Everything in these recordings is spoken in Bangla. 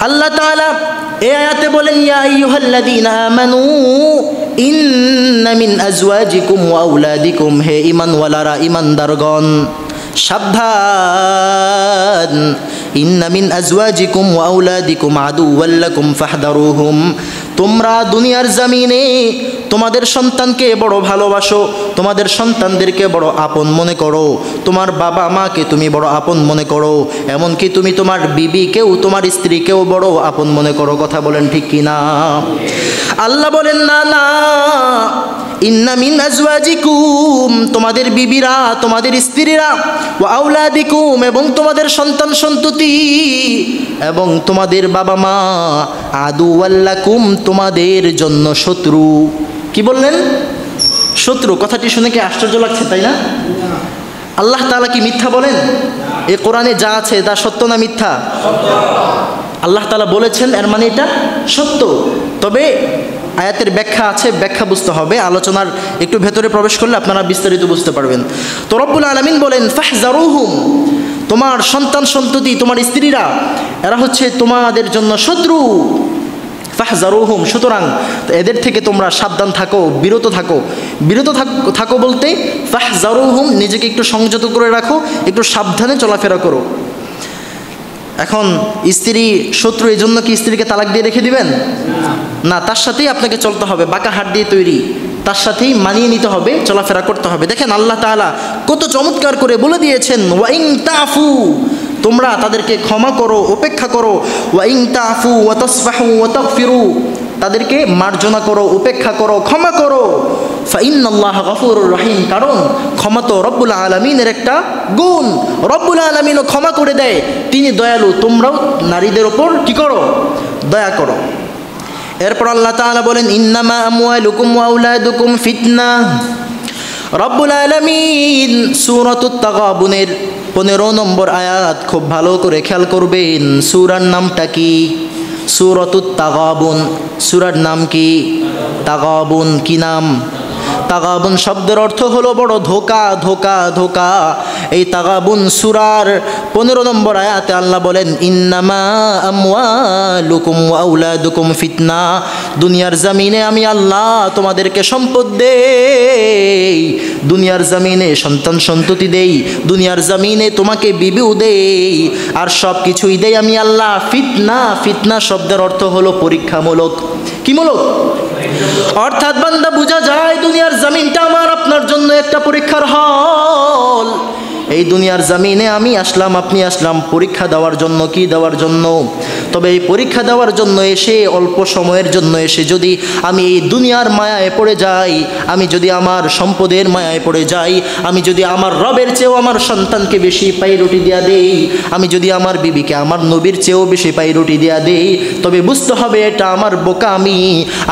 আল্লাহ তাআলা এই আয়াতে বলেন, ইয়া আইয়ুহাল্লাযীনা আমানু ইন্না মিন আজওয়াজিকুম ওয়া আওলাদিকুম, হে ঈমানওয়ালারা, ঈমানদারগণ, সাবধান। ইন্না মিন আজওয়াজিকুম ওয়া আওলাদিকুম আদুওয়াল লাকুম ফাহদারুহুম, তোমরা দুনিয়ার জমিনে তোমাদের সন্তানকে বড় ভালোবাসো, তোমাদের সন্তানদেরকে বড় আপন মনে করো, তোমার বাবা মাকে তুমি বড় আপন মনে করো, এমনকি তুমি তোমার বিবিকেও, তোমার স্ত্রীকেও বড় আপন মনে করো। কথা বলেন ঠিক কিনা? আল্লাহ বলেন, না না, ইন্না মিন আজওয়াজিকুম, তোমাদের বিবিরা, তোমাদের স্ত্রীরা, ওয়া আওলাদিকুম, এবং তোমাদের সন্তান সন্ততি, এবং তোমাদের বাবা মা, আদুওয়াল লাকুম, তোমাদের জন্য শত্রু। কি বললেন? শত্রু। কথাটি শুনে কি আশ্চর্য লাগছে, তাই না? আল্লাহ তাআলা কি মিথ্যা বলেন? এই কোরআনে যা আছে তা সত্য না মিথ্যা? আল্লাহ তাআলা বলেছেন, এর মানে এটা সত্য। তবে আয়াতের ব্যাখ্যা আছে, ব্যাখ্যা বুঝতে হবে। আলোচনার একটু ভেতরে প্রবেশ করলে আপনারা বিস্তারিত বুঝতে পারবেন। তো রব্বুল আলামিন বলেন, ফাহজারুহুম, তোমার সন্তান সন্ততি, তোমার স্ত্রীরা, এরা হচ্ছে তোমাদের জন্য শত্রু। ফাহজারুহুম, সুতরাং এদের থেকে তোমরা সাবধান থাকো, বিরত থাকো। বিরত থাকো বলতে ফাহজারুহুম, নিজেকে একটু সংযত করে রাখো, একটু সাবধানে চলাফেরা করো। এখন স্ত্রী শত্রু, এই জন্য কি স্ত্রীকে তালাক দিয়ে রেখে দিবেন? না, তার সাথেই আপনাকে চলতে হবে, বাঁকা হাত দিয়ে তৈরি, তার সাথেই মানিয়ে নিতে হবে, চলাফেরা করতে হবে। দেখেন আল্লাহ তাআলা কত চমৎকার করে বলে দিয়েছেন, ওয়া ইন তাফু, তোমরা তাদেরকে ক্ষমা করো, উপেক্ষা করো, ওয়া ইন তাফু ওয়া তাসফাহু ওয়া তাগফিরু, তাদেরকে মার্জনা করো, উপেক্ষা করো, ক্ষমা করো। ফাইন্নাল্লাহা গফুরুর রহিম, কারণ ক্ষমা তো রব্বুল আলামিনের একটা গুণ। রব্বুল আলামিনও ক্ষমা করে দেয়, তিনি দয়ালু। তোমরাও নারীদের ওপর কি করো? দয়া করো। এরপর আল্লাহ তাআলা বলেন, ইন্নামা আমওয়ালুকুম ওয়া আওলাদুকুম ফিতনা। রব্বুল আলামিন সূরাতুত তাগাবুনের 15 নম্বর আয়াত খুব ভালো করে খেয়াল করবেন। সূরার নামটা কি? সূরাতুত তাগাবুন। সূরার নাম কি? তাগাবুন। কি নাম? তাগাবুন শব্দের অর্থ হলো বড় ধোকা, ধোকা, ধোকা। এই তাগাবুন সূরার 15 নম্বর আয়াতে আল্লাহ বলেন, ইন্নামা আমওয়ালুকুম ওয়া আওলাদুকুম ফিতনা, দুনিয়ার জমিনে আমি আল্লাহ তোমাদেরকে সম্পদ দেই, দুনিয়ার জমিনে সন্তান সন্ততি দেই, দুনিয়ার জমিনে তোমাকে বিবিও দেই, আর সব কিছুই দেই আমি আল্লাহ ফিতনা। ফিতনা শব্দের অর্থ হলো পরীক্ষামূলক। কি মূলক? অর্থাৎ বান্দা, বোঝা যায় দুনিয়ার জমিনটা আমার আপনার জন্য একটা পরীক্ষার হল। এই দুনিয়ার জমিনে আমি আসলাম, আপনি আসলাম পরীক্ষা দেওয়ার জন্য। কি দেওয়ার জন্য? তবে এই পরীক্ষা দেওয়ার জন্য এসে, অল্প সময়ের জন্য এসে যদি আমি এই দুনিয়ার মায়ায় পড়ে যাই, আমি যদি আমার সম্পদের মায়ায় পড়ে যাই, আমি যদি আমার রবের চেয়েও আমার সন্তানকে বেশি পাইরুটি দেয়া দেই, আমি যদি আমার বিবিকে আমার নবীর চেয়েও বেশি পাইরুটি দেয়া দেই, তবে বুঝতে হবে এটা আমার বোকামি।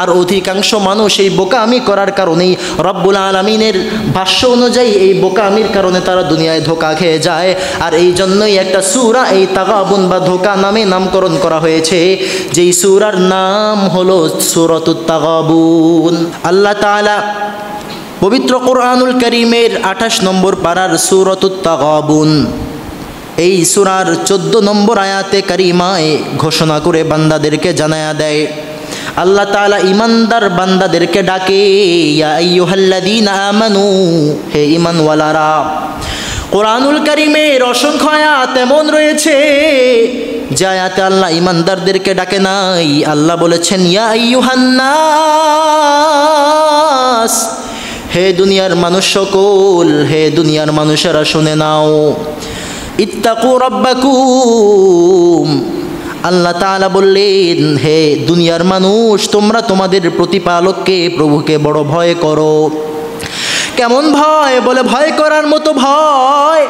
আর অধিকাংশ মানুষ এই বোকামি করার কারণেই রব্বুল আলামিনের ভাষ্য অনুযায়ী এই বোকামির কারণে তারা দুনিয়ায় ধোকা খেয়ে যায়। আর এই জন্যই একটা সূরা এই তাগাবুন বা ধোকা নামে নামকরণ করা হয়েছে, যেই সূরার নাম হলো সূরাতুত তাগাবুন। আল্লাহ তাআলা পবিত্র কোরআনুল কারীমের 28 নম্বর পারার সূরাতুত তাগাবুন, এই সূরার 14 নম্বর আয়াতে কারিমায় ঘোষণা করে বান্দাদেরকে জানায়া দেয়। আল্লাহ তাআলা ইমানদার বান্দাদেরকে ডাকে, ইয়া আইয়ুহাল্লাযীনা আমানু, হে ঈমানওয়ালারা। কোরআনুল কারীমের অসংখ্য আয়াত এমন রয়েছে যে আয়াতে আল্লাহ ইমানদারদেরকে ডাকে নাই। আল্লাহ বলেছেন, ইয়া আইয়ুহান নাস, হে দুনিয়ার মানুষ সকল, হে দুনিয়ার মানুষেরা শুনে নাও। ইত্তাকু রাব্বাকুম, আল্লাহ তাআলা বললেন, হে দুনিয়ার মানুষ, তোমরা তোমাদের প্রতিপালককে, প্রভুকে বড় ভয় করো। কেমন ভয়? বলে ভয় করার মতো ভয়।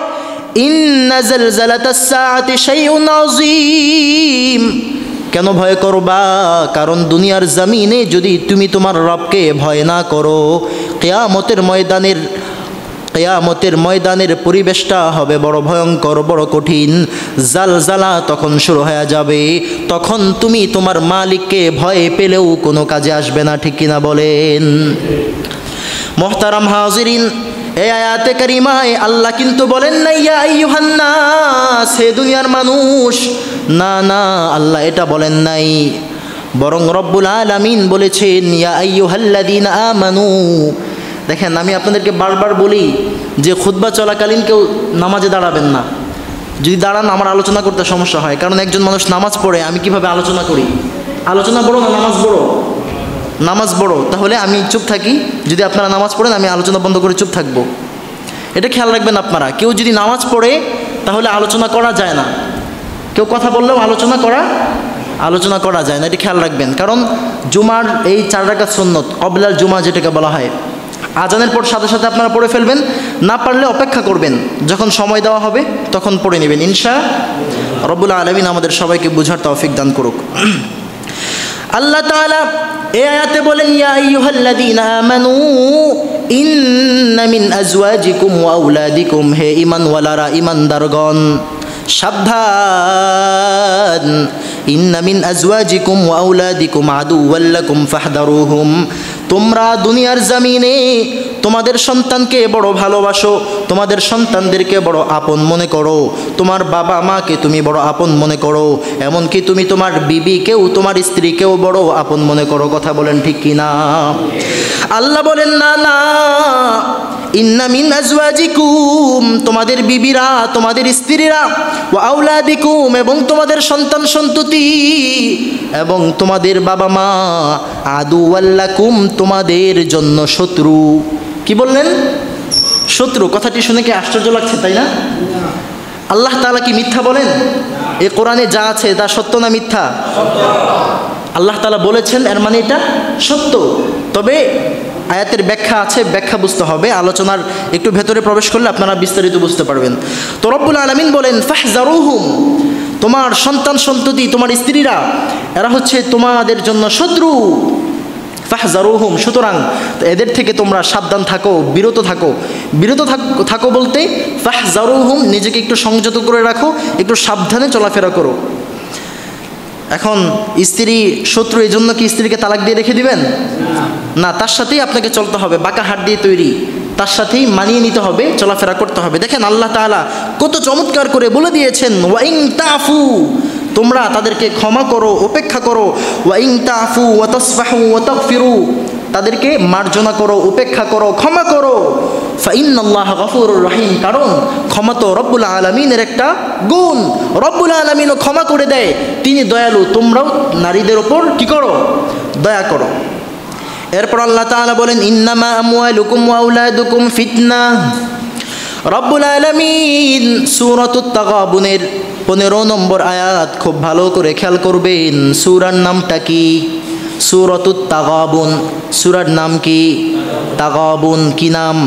ইন্না জালজালাতাস সাআতি শাইউন আযীম। কেন ভয় করবা? কারণ দুনিয়ার জমিনে যদি তুমি তোমার রবকে ভয় না করো, কিয়ামতের ময়দানের পরিবেশটা হবে বড় ভয়ঙ্কর, বড় কঠিন। জালজালা তখন শুরু হয়ে যাবে, তখন তুমি তোমার মালিককে ভয় পেলেও কোনো কাজে আসবে না। ঠিক কিনা বলেন? মোহতারাম হাজিরিন, এই আয়াতে কারিমায় আল্লাহ কিন্তু বলেন না ইয়া আইয়ুহান নাস, হে দুনিয়ার মানুষ। না না, আল্লাহ এটা বলেন নাই, বরং রব্বুল আলামিন বলেছেন ইয়া আইয়ুহাল্লাযীনা আমানু। দেখেন, আমি আপনাদেরকে বারবার বলি যে খুতবা চলাকালীন কেউ নামাজে দাঁড়াবেন না। যদি দাঁড়ান আমার আলোচনা করতে সমস্যা হয়, কারণ একজন মানুষ নামাজ পড়ে, আমি কিভাবে আলোচনা করি? আলোচনা বড় না নামাজ বড়? নামাজ বড়। তাহলে আমি চুপ থাকি, যদি আপনারা নামাজ পড়েন আমি আলোচনা বন্ধ করে চুপ থাকবো। এটা খেয়াল রাখবেন আপনারা। কেউ যদি নামাজ পড়ে তাহলে আলোচনা করা যায় না, কেউ কথা বললেও আলোচনা করা যায় না, এটা খেয়াল রাখবেন। কারণ জুমার এই 4 রাকাত সুন্নত কবলাল জুমা যেটাকে বলা হয়, আজানের পর সাথে সাথে আপনারা পড়ে ফেলবেন, না পারলে অপেক্ষা করবেন, যখন সময় দেওয়া হবে তখন পড়ে নেবেন ইনশাআল্লাহ। রব্বুল আলামিন আমাদের সবাইকে বুঝার তৌফিক দান করুক। আল্লাহ তাআলা এই আয়াতে বলেন ইয়া আইয়ুহাল্লাযীনা আমানু ইন্না মিন আজওয়াজিকুম ওয়া আওলাদিকুম, হে ঈমানওয়ালারা, ঈমানদারগণ, সাবধান। ইন্না মিন আজওয়াজিকুম ওয়া আওলাদিকুম আদুওয়াল লাকুম ফাহদারুহুম, তোমরা দুনিয়ার জমিনে তোমাদের সন্তানকে বড় ভালোবাসো, তোমাদের সন্তানদেরকে বড় আপন মনে করো, তোমার বাবা মাকে তুমি বড় আপন মনে করো, এমনকি তুমি তোমার বিবিকেও, তোমার স্ত্রীকেও বড় আপন মনে করো। কথা বলেন ঠিক কিনা? আল্লাহ বলেন না না, ইন্না মিন আজওয়াজিকুম, তোমাদের বিবিরা, তোমাদের স্ত্রীরা, ওয়া আওলাদিকুম, এবং তোমাদের সন্তান সন্ততি, এবং তোমাদের বাবা মা, আদুওয়াল লাকুম, তোমাদের জন্য শত্রু। কি বললেন? শত্রু। কথাটি শুনে কি আশ্চর্য লাগছে, তাই না? আল্লাহ তাআলা কি মিথ্যা বলেন? এই কোরআনে যা আছে তা সত্য না মিথ্যা? আল্লাহ তাআলা বলেছেন, এর মানে এটা সত্য। তবে আয়াতের ব্যাখ্যা আছে, ব্যাখ্যা বুঝতে হবে। আলোচনার একটু ভেতরে প্রবেশ করলে আপনারা বিস্তারিত বুঝতে পারবেন। তো রব্বুল আলামিন বলেন ফাহজারুহুম, তোমার সন্তান সন্ততি, তোমার স্ত্রীরা, এরা হচ্ছে তোমাদের জন্য শত্রু। ফাহজারুহুম, সুতরাং এদের থেকে তোমরা সাবধান থাকো, বিরত থাকো বলতে ফাহজারুহুম, নিজেকে একটু সংযত করে রাখো, একটু সাবধানে চলাফেরা করো। এখন স্ত্রী শত্রু, এই জন্য কি স্ত্রীকে তালাক দিয়ে রেখে দিবেন? না, তার সাথেই আপনাকে চলতে হবে, বাঁকা হাত দিয়ে তৈরি, তার সাথেই মানিয়ে নিতে হবে, চলাফেরা করতে হবে। দেখেন আল্লাহ তাআলা কত চমৎকার করে বলে দিয়েছেন, ওয়া ইন তাফু, তোমরা তাদেরকে ক্ষমা করো, উপেক্ষা করো, ওয়া ইন তাফু ওয়া তাসফাহু ওয়া তাগফিরু, তাদেরকে মার্জনা করো, উপেক্ষা করো, ক্ষমা করো। ফাইন্নাল্লাহা গফুরুর রহিম, কারণ ক্ষমা তো রব্বুল আলামিনের একটা গুণ। রব্বুল আলামিনও ক্ষমা করে দেয়, তিনি দয়ালু। তোমরাও নারীদের ওপর কি করো? দয়া করো। এরপর আল্লাহ তাআলা বলেন ইন্নামা আমওয়ালুকুম ওয়া আওলাদুকুম ফিতনাহ। রব্বুল আলামিন সূরাতুত তাগাবুনের 15 নম্বর আয়াত খুব ভালো করে খেয়াল করবেন। সূরার নামটা কি? সূরাতুত তাগাবুন। সূরার নাম কি? তাগাবুন। কি নাম?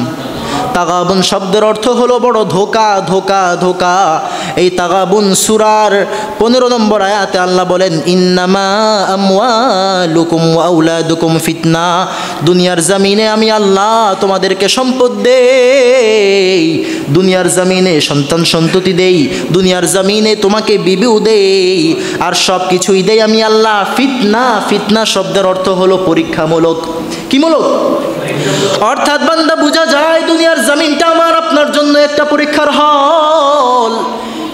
তাগাবুন শব্দের অর্থ হলো বড় ধোকা, ধোকা, ধোকা। এই তাগাবুন সূরার 15 নম্বর আয়াতে আল্লাহ বলেন ইন্নামা আমওয়ালুকুম ওয়া আওলাদুকুম ফিতনা, দুনিয়ার জমিনে আমি আল্লাহ তোমাদেরকে সম্পদ দেই, দুনিয়ার জমিনে সন্তান সন্ততি দেই, দুনিয়ার জমিনে তোমাকে বিবিও দেই, আর সব কিছুই দেই আমি আল্লাহ ফিতনা। ফিতনা শব্দের অর্থ হলো পরীক্ষামূলক। কি মূলক? অর্থাৎ বান্দা বোঝা যায় দুনিয়ার জমিনটা আমার আপনার জন্য একটা পরীক্ষার হল।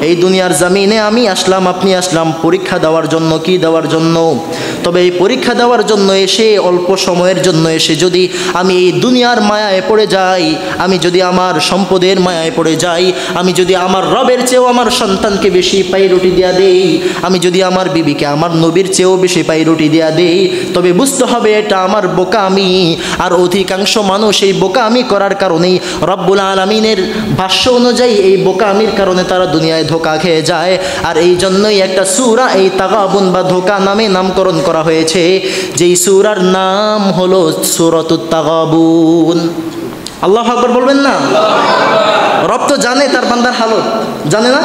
এই দুনিয়ার জমিনে আমি আসলাম, আপনি আসলাম পরীক্ষা দেওয়ার জন্য। কি দেওয়ার জন্য? তবে এই পরীক্ষা দেওয়ার জন্য এসে, অল্প সময়ের জন্য এসে যদি আমি এই দুনিয়ার মায়ায় পড়ে যাই, আমি যদি আমার সম্পদের মায়ায় পড়ে যাই, আমি যদি আমার রবের চেয়েও আমার সন্তানকে বেশি পাইরুটি দেয়া দেই, আমি যদি আমার বিবিকে আমার নবীর চেয়েও বেশি পাইরুটি দেয়া দেই, তবে বুঝতে হবে এটা আমার বোকামি। আর অধিকাংশ মানুষ এই বোকামি করার কারণেই রব্বুল আলামিনের ভাষ্য অনুযায়ী এই বোকামির কারণে তারা দুনিয়ায় ধোকা খেয়ে যায়। আর এই জন্যই একটা সূরা এই তাগাবুন বা ধোকা নামে নামকরণ করা হয়েছে, যেই সূরার নাম হলো সূরাতুত তাগাবুন। আল্লাহু আকবার বলবেন না? রব তো জানে তার বান্দার হালত, জানে না?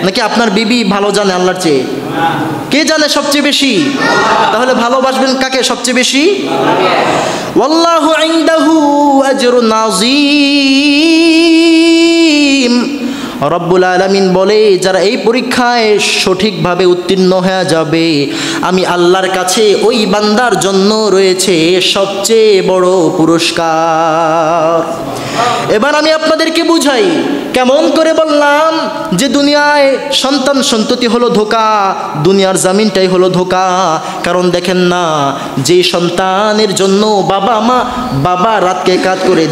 নাকি আপনার বিবি ভালো জানে আল্লাহর চেয়ে? কে জানে সবচেয়ে বেশি? তাহলে ভালোবাসবেন কাকে সবচেয়ে বেশি? ওয়াল্লাহু ইনদাহু আজরুন আযীম। রব্বুল আলামিন বলে, যারা এই পরীক্ষায় সঠিকভাবে উত্তীর্ণ হয়ে যাবে, আমি আল্লাহর কাছে ওই বান্দার জন্য রয়েছে সবচেয়ে বড় পুরস্কার। এবার আমি আপনাদেরকে বুঝাই, কেমন করে বললাম যে দুনিয়ায় সন্তান সন্ততি হলো ধোঁকা, দুনিয়ার জামিনটাই হলো ধোঁকা। কারণ দেখেন না, যে সন্তানের জন্য বাবা রাতকে কাজ করে,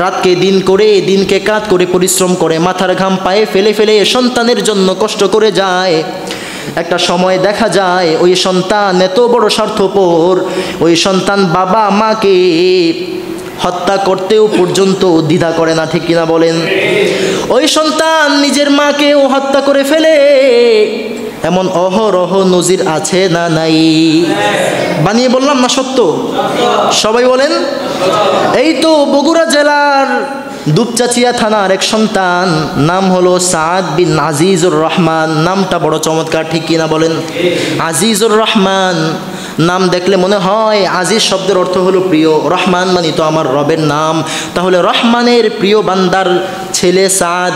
রাতকে দিন করে, দিনকে কাজ করে পরিশ্রম করে, মাথার ঘাম পায়ে ফেলে ফেলে সন্তানের জন্য কষ্ট করে যায়, একটা সময় দেখা যায় ওই সন্তান এত বড় স্বার্থপর, ওই সন্তান বাবা মাকে হত্যা করতেও পর্যন্ত দ্বিধা করে না, ঠিক কিনা বলেন? ওই সন্তান নিজের মাকেও হত্যা করে ফেলে, এমন অহরহ নজির আছে না নাই? বানিয়ে বললাম না সত্য? সবাই বলেন। এই তো বগুড়া জেলার দুপচাচিয়া থানার এক সন্তান, নাম হলো সাদ বিন আজিজুর রহমান। নামটা বড় চমৎকার, ঠিক কিনা বলেন? আজিজুর রহমান নাম দেখলে মনে হয় আজিজ শব্দের অর্থ হলো প্রিয়, রহমান মানে তো আমার রবের নাম। তাহলে রহমানের প্রিয় বান্দার ছেলে সাদ,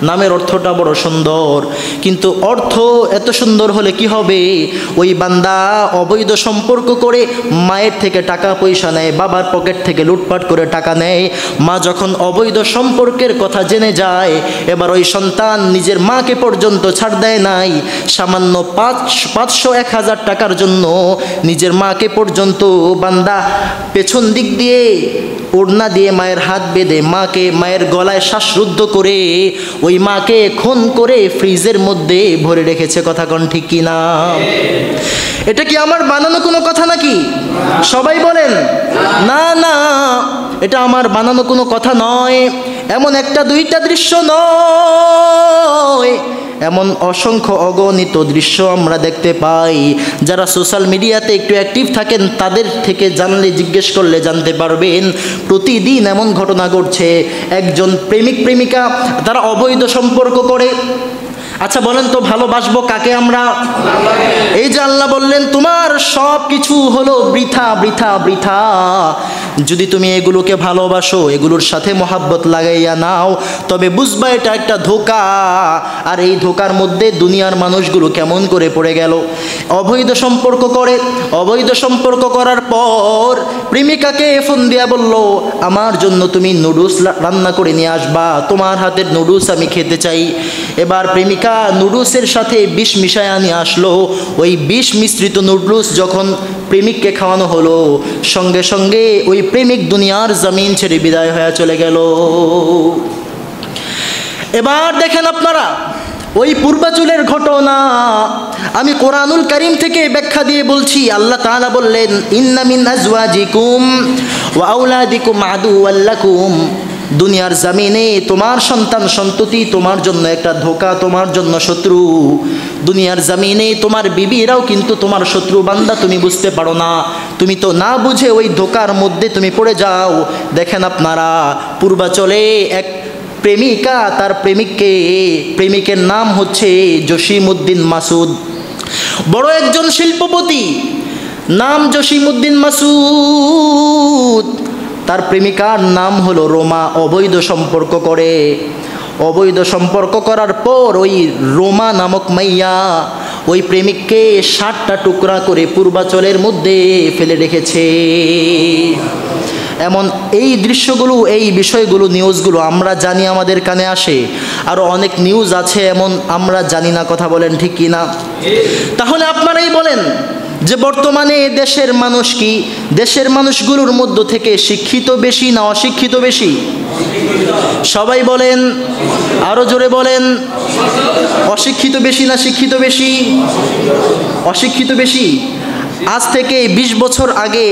নামের অর্থটা বড় সুন্দর, কিন্তু অর্থ এত সুন্দর হলে কি হবে? ওই বান্দা অবৈধ সম্পর্ক করে মায়ের থেকে টাকা পয়সা নেয়, বাবার পকেট থেকে লুটপাট করে টাকা নেয়। মা যখন অবৈধ সম্পর্কের কথা জেনে যায়, এবার ওই সন্তান নিজের মাকে পর্যন্ত ছাড় দেয় নাই। সামান্য 500-1000 টাকার জন্য নিজের মাকে পর্যন্ত বান্দা পেছন দিক দিয়ে ওড়না দিয়ে মায়ের হাত বেঁধে মায়ের গলায় শ্বাসরুদ্ধ করে ওই মাকে খুন করে ফ্রিজের মধ্যে ভরে রেখেছে। কথা কোন ঠিক কিনা? এটা কি আমার বানানো কোনো কথা নাকি? সবাই বলেন না না, এটা আমার বানানো কোনো কথা নয়। এমন একটা দুইটা দৃশ্য নয়, এমন অসংখ্য অগণিত দৃশ্য আমরা দেখতে পাই। যারা সোশ্যাল মিডিয়াতে একটু অ্যাক্টিভ থাকেন তাদের থেকে জানলে, জিজ্ঞেস করলে জানতে পারবেন, প্রতিদিন এমন ঘটনা ঘটছে। একজন প্রেমিক প্রেমিকা তারা অবৈধ সম্পর্ক করে। আচ্ছা বলেন তো, ভালোবাসবো কাকে আমরা? এই যে আল্লাহ বললেন তোমার সব কিছু হলো বৃথা বৃথা বৃথা। যদি তুমি এগুলোকে ভালোবাসো, এগুলোর সাথে মহাব্বত লাগাইয়া নাও, তবে বুঝবা এটা একটা ধোঁকা। আর এই ধোঁকার মধ্যে দুনিয়ার মানুষগুলো কেমন করে পড়ে গেল। অবৈধ সম্পর্ক করে, অবৈধ সম্পর্ক করার পর প্রেমিকাকে ফোন দিয়া বলল, আমার জন্য তুমি নুডলস রান্না করে নিয়ে আসবা, তোমার হাতের নুডলস আমি খেতে চাই। এবার প্রেমিকা নুডলসের সাথে বিষ মিশায়া নিয়ে আসলো। ওই বিষ মিশ্রিত নুডলস যখন প্রেমিককে খাওয়ানো হলো, সঙ্গে সঙ্গে ওই প্রেমিক দুনিয়ার জমিন ছেড়ে বিদায় হয়ে চলে গেল। এবার দেখেন আপনারা, ওই পূর্বাচলের ঘটনা আমি কোরআনুল কারীম থেকে ব্যাখ্যা দিয়ে বলছি। আল্লাহ তাআলা বললেন, ইন্না মিন আজওয়াজিকুম ওয়া আওলাদিকুম আদুওয়াল লাকুম। দুনিয়ার জমিনে তোমার সন্তান সন্ততি তোমার জন্য একটা ধোঁকা, তোমার জন্য শত্রু। দুনিয়ার জমিনে তোমার বিবিরাও কিন্তু তোমার শত্রু। বান্দা তুমি বুঝতে পারো না, তুমি তো না বুঝে ওই ধোঁকার মধ্যে তুমি পড়ে যাও। দেখেন আপনারা, পূর্বাচলে এক প্রেমিকা তার প্রেমিকের নাম হচ্ছে জসিমউদ্দিন মাসুদ, বড় একজন শিল্পপতি, নাম জসিমউদ্দিন মাসুদ। তার প্রেমিকার নাম হলো রোমা। অবৈধ সম্পর্ক করে, অবৈধ সম্পর্ক করার পর ওই রোমা নামক মাইয়া ওই প্রেমিককে 60টা টুকরা করে পূর্বাচলের মধ্যে ফেলে রেখেছে। এমন এই দৃশ্যগুলো, এই বিষয়গুলো, নিউজগুলো আমরা জানি, আমাদের কানে আসে। আরও অনেক নিউজ আছে এমন আমরা জানি না। কথা বলেন ঠিক কি না? তাহলে আপনারাই বলেন যে বর্তমানে দেশের মানুষ কি, দেশের মানুষগুলোর মধ্য থেকে শিক্ষিত বেশি না অশিক্ষিত বেশি? সবাই বলেন, আরো জোরে বলেন। অশিক্ষিত বেশি না শিক্ষিত বেশি? অশিক্ষিত বেশি। আজ থেকে 20 বছর আগে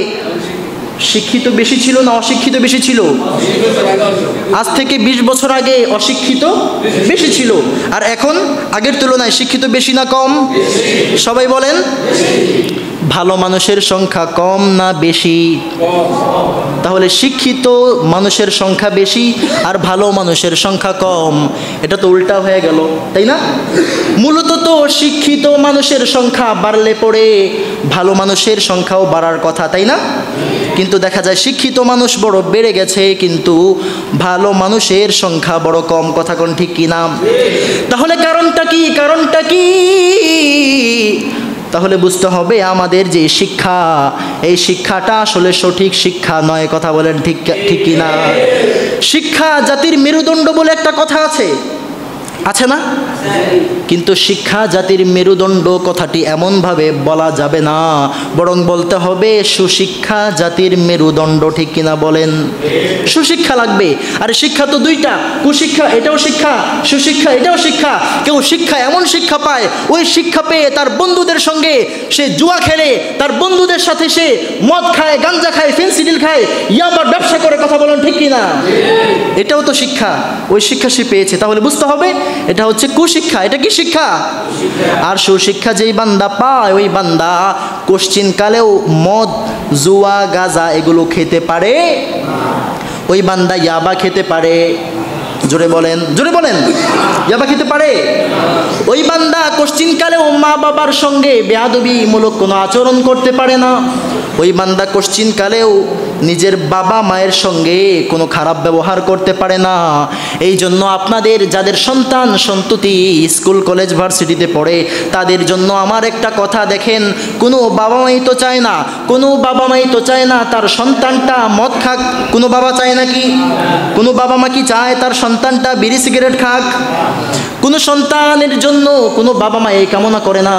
শিক্ষিত বেশি ছিল না অশিক্ষিত বেশি ছিল? আজ থেকে 20 বছর আগে অশিক্ষিত বেশি ছিল। আর এখন আগের তুলনায় শিক্ষিত বেশি না কম? সবাই বলেন। ভালো মানুষের সংখ্যা কম না বেশি? তাহলে শিক্ষিত মানুষের সংখ্যা বেশি আর ভালো মানুষের সংখ্যা কম, এটা তো উল্টা হয়ে গেল, তাই না? মূলত তো শিক্ষিত মানুষের সংখ্যা বাড়লে পরে ভালো মানুষের সংখ্যাও বাড়ার কথা, তাই না? কিন্তু কিন্তু দেখা যায় শিক্ষিত মানুষ বড় বেড়ে গেছে, কিন্তু ভালো মানুষের সংখ্যা বড় কম। কথা কোন ঠিক কি না? তাহলে কারণটা কি? কারণটা কি? তাহলে বুঝতে হবে আমাদের যে শিক্ষা, এই শিক্ষাটা আসলে সঠিক শিক্ষা নয়। কথা বলেন ঠিক ঠিক কি না? শিক্ষা জাতির মেরুদণ্ড বলে একটা কথা আছে, আছে না? কিন্তু শিক্ষা জাতির মেরুদণ্ড কথাটি এমনভাবে বলা যাবে না, বরং বলতে হবে সুশিক্ষা জাতির মেরুদণ্ড। ঠিক কিনা বলেন? সুশিক্ষা লাগবে। আর শিক্ষা তো দুইটা, কুশিক্ষা এটাও শিক্ষা, সুশিক্ষা এটাও শিক্ষা। কেউ শিক্ষা এমন শিক্ষা পায়, ওই শিক্ষা পেয়ে তার বন্ধুদের সঙ্গে সে জুয়া খেলে, তার বন্ধুদের সাথে সে মদ খায়, গাঞ্জা খায়, ফেন্সিডিল খায়, ইয়াবার ব্যবসা করে। কথা বলেন ঠিক কিনা? এটাও তো শিক্ষা, ওই শিক্ষা সে পেয়েছে। তাহলে বুঝতে হবে এটা হচ্ছে কুশিক্ষা। এটা কি শিক্ষা? আর সুশিক্ষা যেই বান্দা পায়, ওই বান্দা কোশ্চিন কালেও মদ, জুয়া, গাঁজা এগুলো খেতে পারে। ওই বান্দা ইয়াবা খেতে পারে। জোরে বলেন, জোরে বলেন। ইয়াবা খেতে পারে। ওই বান্দা কোশ্চিন কালেও মা বাবার সঙ্গে বেয়াদবিমূলক কোনো আচরণ করতে পারে না। ওই বান্দা কোশ্চিন কালেও নিজের বাবা মায়ের সঙ্গে কোনো খারাপ ব্যবহার করতে পারে না। এই জন্য আপনাদের যাদের সন্তান সন্ততি স্কুল কলেজ ভার্সিটিতে পড়ে, তাদের জন্য আমার একটা কথা, দেখেন কোনো বাবা মাই তো চায় না, কোনো বাবা মাই তো চায় না তার সন্তানটা মদ খাক। কোনো বাবা চায় নাকি? কোনো বাবা মা কি চায় তার সন্তানটা বিড়ি সিগারেট খাক? কোনো সন্তানের জন্য কোনো বাবা মা এই কামনা করে না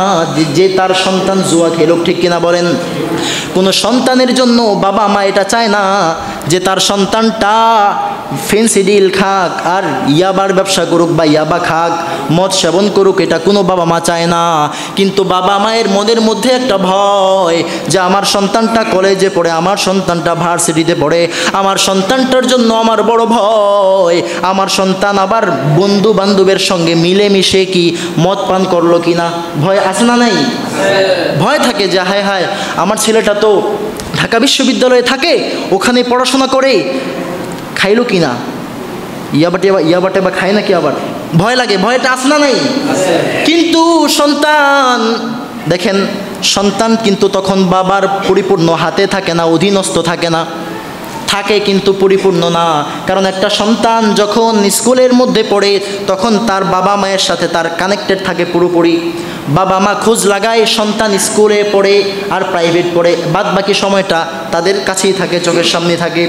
যে তার সন্তান জুয়া খেলুক। ঠিক কিনা বলেন? কোনো সন্তানের জন্য বাবা মা এটা চায় না যে তার সন্তানটা ফেন্সিডিল খাক আর ইয়াবার ব্যবসা করুক বা ইয়াবা খাক, মদ সেবন করুক। এটা কোনো বাবা মা চায় না। কিন্তু বাবা মায়ের মনের মধ্যে একটা ভয় যে আমার সন্তানটা কলেজে পড়ে, আমার সন্তানটা ভার্সিটিতে পড়ে, আমার সন্তানটার জন্য আমার বড় ভয়। আমার সন্তান আবার বন্ধু বান্ধবের সঙ্গে মিলেমিশে কি মদ পান করলো কিনা, ভয় আছে না নাই? ভয় থাকে যে হায় হায় আমার ছেলেটা তো ঢাকা বিশ্ববিদ্যালয়ে থাকে, ওখানে পড়াশোনা করে, খাইলো কিনা, ইয়াবাটে বা খায় নাকি, আবার ভয় লাগে। ভয়টা আছে না নাই? কিন্তু সন্তান, দেখেন সন্তান কিন্তু তখন বাবার পরিপূর্ণ হাতে থাকে না, অধীনস্থ থাকে না, থাকে কিন্তু পরিপূর্ণ না। কারণ একটা সন্তান যখন স্কুলের মধ্যে পড়ে তখন তার বাবা মায়ের সাথে তার কানেক্টেড থাকে পুরোপুরি। বাবা মা খোঁজ লাগায় সন্তান স্কুলে পড়ে আর প্রাইভেট পড়ে, বাদ বাকি সময়টা তাদের কাছেই থাকে, চোখের সামনে থাকে।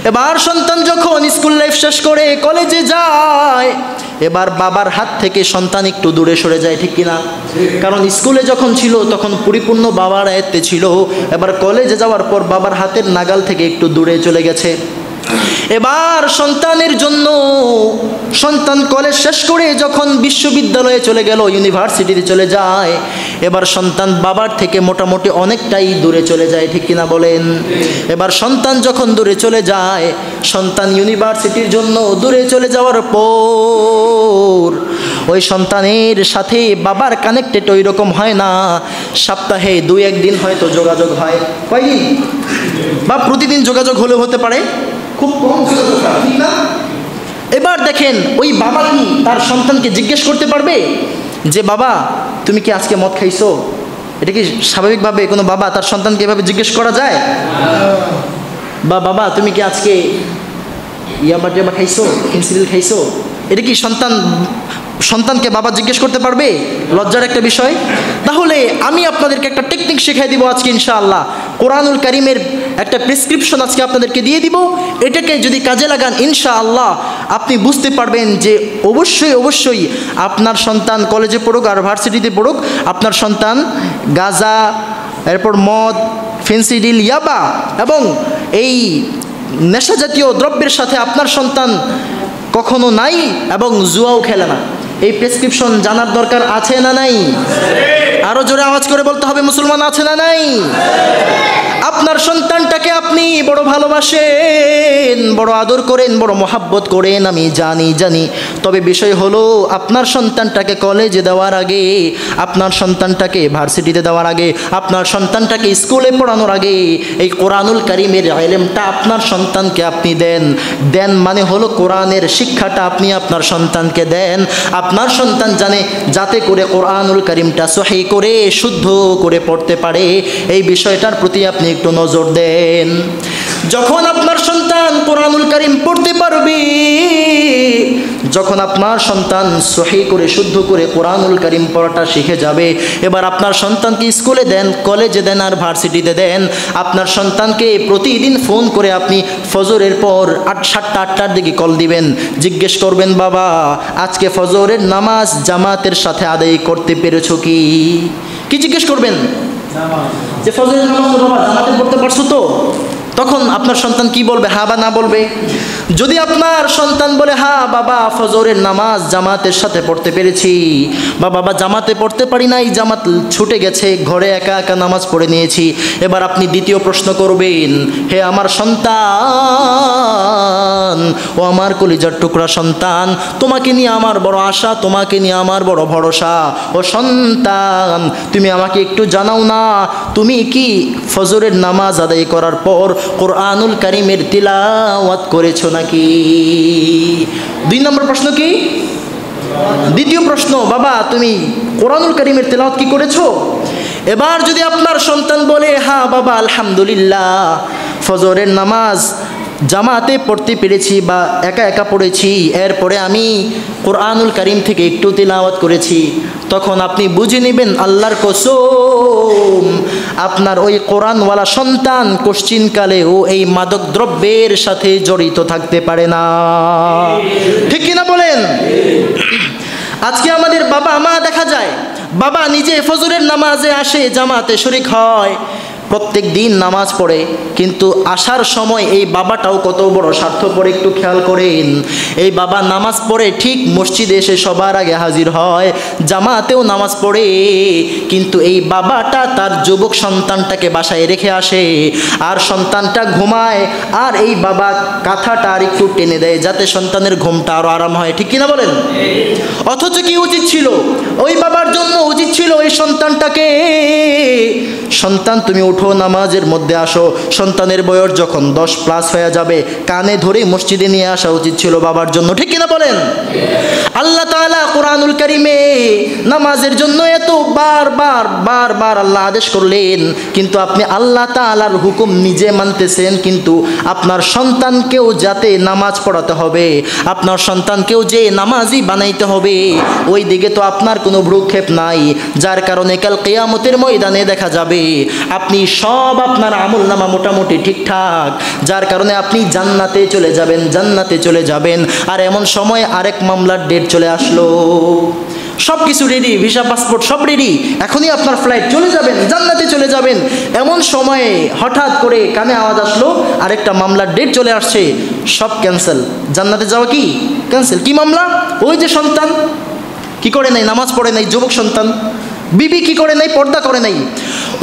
এবার সন্তান যখন স্কুল লাইফ শেষ করে কলেজে যায়, এবার বাবার হাত থেকে সন্তান একটু দূরে সরে যায়। ঠিক কিনা? কারণ স্কুলে যখন ছিল তখন পরিপূর্ণ বাবার আয়ত্তে ছিল, এবার কলেজে যাওয়ার পর বাবার হাতের নাগাল থেকে একটু দূরে চলে গেছে। এবার সন্তানের জন্য সন্তান কলেজ শেষ করে যখন বিশ্ববিদ্যালয়ে চলে গেল, ইউনিভার্সিটিতে চলে যায়, এবার সন্তান বাবার থেকে মোটামুটি অনেকটাই দূরে চলে যায়। ঠিক কিনা বলেন? এবার সন্তান যখন দূরে চলে যায়, সন্তান ইউনিভার্সিটির জন্য দূরে চলে যাওয়ার পর ওই সন্তানের সাথে বাবার কানেক্টেড ওই রকম হয় না। সপ্তাহে 2-1 দিন হয়তো যোগাযোগ হয়। কয়দিন? বা প্রতিদিন যোগাযোগ হলেও হতে পারে, খুব কম যোগাযোগ হয়, ঠিক না? এবার দেখেন ওই বাবা কি তার সন্তানকে জিজ্ঞেস করতে পারবে যে বাবা তুমি কি আজকে মদ খাইছো? এটা কি স্বাভাবিকভাবে কোনো বাবা তার সন্তানকে এভাবে জিজ্ঞেস করা যায়? বা বাবা তুমি কি আজকে ইয়াবা টিয়াবা খাইছো, ফেন্সিডিল খাইছো? এটা কি সন্তানকে বাবা জিজ্ঞেস করতে পারবে? লজ্জার একটা বিষয়। তাহলে আমি আপনাদেরকে একটা টেকনিক শেখাই দিব আজকে ইনশাআল্লাহ। কোরআনুল কারীমের একটা প্রেসক্রিপশন আজকে আপনাদেরকে দিয়ে দিব। এটাকে যদি কাজে লাগান ইনশাআল্লাহ আপনি বুঝতে পারবেন যে অবশ্যই অবশ্যই আপনার সন্তান কলেজে পড়ুক আর ভার্সিটিতে পড়ুক, আপনার সন্তান গাঁজা, এরপর মদ, ফেন্সিডিল, ইয়াবা এবং এই নেশা জাতীয় দ্রব্যের সাথে আপনার সন্তান কখনো নাই এবং জুয়াও খেলে না। এই প্রেসক্রিপশন জানার দরকার আছে না নাই? আরো জোরে আওয়াজ করে বলতে হবে মুসলমান, আছে না নাই? আপনার সন্তানটাকে আপনি বড় ভালোবাসেন, বড় আদর করেন, বড় মহাব্বত করেন, আমি জানি। তবে বিষয় হলো আপনার সন্তানটাকে কলেজে দেওয়ার আগে, আপনার সন্তানটাকে ভার্সিটিতে দেওয়ার আগে, আপনার সন্তানটাকে স্কুলে পড়ানোর আগে এই কোরআনুল কারীমের ইলমটা আপনার সন্তানকে আপনি দেন মানে হলো কোরআনের শিক্ষাটা আপনি আপনার সন্তানকে দেন। আপনার সন্তান জানে যাতে করে কোরআনুল কারীমটা সহিহ করে শুদ্ধ করে পড়তে পারে, এই বিষয়টার প্রতি আপনি একটু নজর দেন। যখন আপনার সন্তান কোরআনুল কারীম পড়তে পারবে, যখন আপনার সন্তান সহি করে শুদ্ধ করে কোরআনুল কারীম পড়াটা শিখে যাবে, এবার আপনার সন্তানকে স্কুলে দেন, কলেজে দেন আর ভার্সিটিতে দেন, আপনার সন্তানকে প্রতিদিন ফোন করে আপনি ফজরের পর 7টা-8টার দিকে কল দিবেন, জিজ্ঞেস করবেন, বাবা আজকে ফজরের নামাজ জামাতের সাথে আদায় করতে পেরেছো কি? কি জিজ্ঞেস করবেন? যে ফজরের নামাজ বাবা জামাতে পড়তে পারছো তো? তখন আপনার সন্তান কি বলবে? হ্যাঁ বা না বলবে? যদি আপনার সন্তান বলে হ্যাঁ বাবা ফজরের নামাজ জামাতের সাথে পড়তে পেরেছি, বা বাবা জামাতে পড়তে পারি নাই, জামাত ছুটে গেছে, ঘরে একা একা নামাজ পড়ে নিয়েছি, এবার আপনি দ্বিতীয় প্রশ্ন করবেন, হে আমার সন্তান, ও আমার কলিজার টুকরা সন্তান, তোমাকে নিয়ে আমার বড় আশা, তোমাকে নিয়ে আমার বড় ভরসা, ও সন্তান তুমি আমাকে একটু জানাও না, তুমি কি ফজরের নামাজ আদায় করার পর কোরআনুল কারীমের তিলাওয়াত করেছো নাকি? 2 নম্বর প্রশ্ন কি? দ্বিতীয় প্রশ্ন, বাবা তুমি কোরআনুল কারীমের তিলাওয়াত কি করেছো? এবার যদি আপনার সন্তান বলে হ্যাঁ বাবা আলহামদুলিল্লাহ ফজরের নামাজ জামাতে পড়তে পেরেছি বা একা একা পড়েছি, এরপরে আমি কোরআনুল কারীম থেকে একটু তিলাওয়াত করেছি, তখন আপনি বুঝে নেবেন আল্লাহর কসম আপনার ওই কোরআনওয়ালা সন্তান কোশ্চিনকালেও এই মাদক দ্রব্যের সাথে জড়িত থাকতে পারে না। ঠিক কিনা বলেন? আজকে আমাদের বাবা মা দেখা যায় বাবা নিজে ফজরের নামাজে আসে, জামাতে শরীক হয়, প্রত্যেক দিন নামাজ পড়ে, কিন্তু আসার সময় এই বাবাটাও কত বড় স্বার্থপর একটু খেয়াল করেন। এই বাবা নামাজ পড়ে ঠিক মসজিদে এসে সবার আগে হাজির হয়, জামাতেও নামাজ পড়ে, কিন্তু এই বাবাটা তার যুবক সন্তানটাকে বাসায় রেখে আসে, আর সন্তানটা ঘুমায়, আর এই বাবা কাঁথাটা আর একটু টেনে দেয় যাতে সন্তানের ঘুমটা আরও আরাম হয়। ঠিক কিনা বলেন? অথচ কি উচিত ছিল? ওই বাবার জন্য উচিত ছিল এই সন্তানটাকে, সন্তান তুমি উঠো নামাজের মধ্যে আসো, সন্তানের বয়স যখন 10+ হয়ে যাবে কানে ধরে মসজিদে নিয়ে আসা উচিত ছিল বাবার জন্য। ঠিক কিনা বলেন? আল্লাহ তাআলা কোরআনুল কারীমে নামাজের জন্য এত বারবার আল্লাহ আদেশ করলেন, কিন্তু আপনি আল্লাহ তাআলার হুকুম নিজে মানতেছেন, কিন্তু আপনার সন্তানকেও যাতে নামাজ পড়াতে হবে, আপনার সন্তানকেও যে নামাজি বানাইতে হবে, ওই দিকে তো আপনার কোনো ভ্রুক্ষেপ নাই, যার কারণে কাল কিয়ামতের ময়দানে দেখা যাবে আপনি সব আপনার আমল নামা মোটামুটি ঠিকঠাক, যার কারণে আপনি জান্নাতে চলে যাবেন। আর এমন সময় আরেক মামলার ডেট চলে আসলো, সব কিছু রেডি, ভিসা পাসপোর্ট সব রেডি, এখনই আপনার ফ্লাইট, চলে যাবেন, জান্নাতে চলে যাবেন। এমন সময়ে হঠাৎ করে কানে আওয়াজ আসলো আরেকটা মামলার ডেট চলে আসছে, সব ক্যান্সেল, জান্নাতে যাওয়া কি ক্যান্সেল। কি মামলা? ওই যে সন্তান কি করে নাই, নামাজ পড়ে নাই, যুবক সন্তান, বিবি কি করে নাই, পর্দা করে নাই,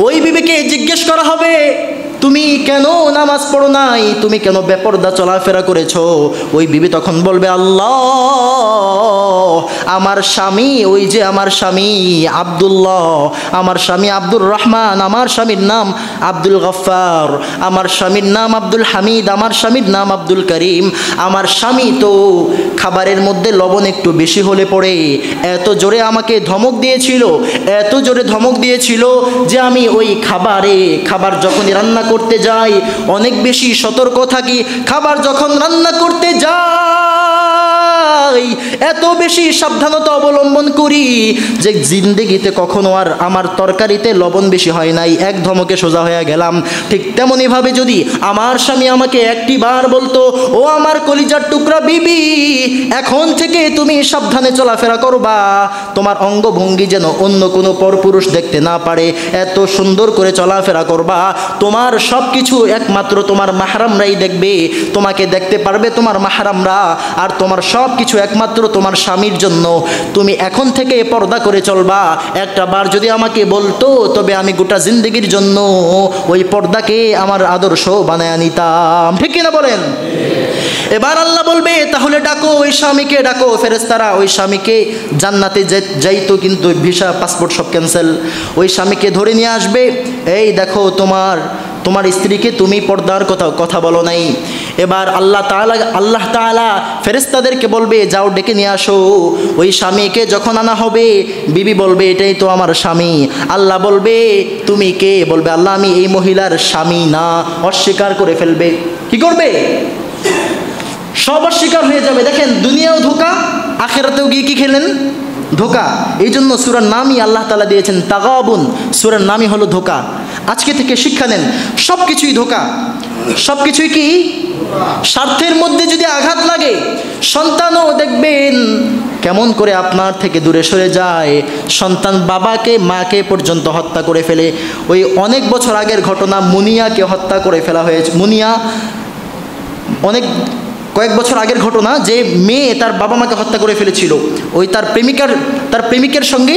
ওই বিবিকে জিজ্ঞেস করা হবে তুমি কেন নামাজ পড়ো নাই, তুমি কেন বেপরদা চলাফেরা করেছো? ওই বিবি তখন বলবে আল্লাহ আমার স্বামী, ওই যে আমার স্বামী আব্দুল্লাহ, আমার স্বামী আব্দুর রহমান, আমার স্বামীর নাম আব্দুল গফফার, আমার স্বামীর নাম আব্দুল হামিদ, আমার স্বামীর নাম আব্দুল করিম, আমার স্বামী তো খাবারের মধ্যে লবণ একটু বেশি হলে পড়ে এত জোরে আমাকে ধমক দিয়েছিল, এত জোরে ধমক দিয়েছিল যে আমি ওই খাবার যখনই রান্না করতে যাই অনেক বেশি সতর্ক থাকি, খাবার যখন রান্না করতে যাই এত বেশি সাবধানতা অবলম্বন করি যে জিন্দেগিতে কখনো আর আমার তরকারিতে লবণ বেশি হয় নাই, এক ধমকে সোজা হয়ে গেলাম। ঠিক তেমনইভাবে যদি আমার স্বামী আমাকে একটি বার বলতো ও আমার কলিজার টুকরা বিবি এখন থেকে তুমি সাবধানে চলাফেরা করবা, তোমার অঙ্গভঙ্গি যেন অন্য কোনো পরপুরুষ দেখতে না পারে, এত সুন্দর করে চলাফেরা করবা, তোমার সব কিছু একমাত্র তোমার মাহরামরাই দেখবে, তোমাকে দেখতে পারবে তোমার মাহরামরা, আর তোমার সব কিছু একমাত্র তোমার স্বামীর জন্য, তুমি এখন থেকে পর্দা করে চলবা। একটা বার যদি আমাকে বলতো তবে আমি গোটা জিন্দগির জন্য ওই পর্দাকে আমার আদর্শ বানায় নিতাম। ঠিক কিনা বলেন? এবার আল্লাহ বলবে তাহলে ডাকো ওই স্বামীকে, ডাকো। ফেরেশতারা ওই স্বামীকে জান্নাতে যাইতো কিন্তু ভিসা পাসপোর্ট সব ক্যান্সেল, ওই স্বামীকে ধরে নিয়ে আসবে, এই দেখো তোমার তোমার স্ত্রীকে তুমি পর্দার কথা বলো নাই। এবার আল্লাহ তাআলা ফেরেশতাদেরকে বলবে যাও ডেকে নিয়ে আসো। ওই স্বামীকে যখন আনা হবে বিবি বলবে এটাই তো আমার স্বামী। আল্লাহ বলবে তুমি কে? বলবে আল্লাহ আমি এই মহিলার স্বামী না। অস্বীকার করে ফেলবে। কি করবে? সব অস্বীকার হয়ে যাবে। দেখেন দুনিয়াও ধোঁকা, আখিরাতেও গিয়ে কি খেলেন? ধোঁকা। এই জন্য সূরার নামই আল্লাহ তাআলা দিয়েছেন তাগাবুন। সূরার নামই হলো ধোঁকা। আজকে থেকে শিক্ষা নেন, সব কিছুই ধোঁকা, সব কিছুই কি স্বার্থের মধ্যে যদি আঘাত লাগে, সন্তানও দেখবেন কেমন করে আপনার থেকে দূরে সরে যায়। সন্তান বাবাকে মাকে পর্যন্ত হত্যা করে ফেলে। ওই অনেক বছর আগের ঘটনা, মুনিয়াকে হত্যা করে ফেলা হয়েছে। মুনিয়া কয়েক বছর আগের ঘটনা, যে মেয়ে তার বাবা মাকে হত্যা করে ফেলেছিল। ওই তার প্রেমিকের সঙ্গে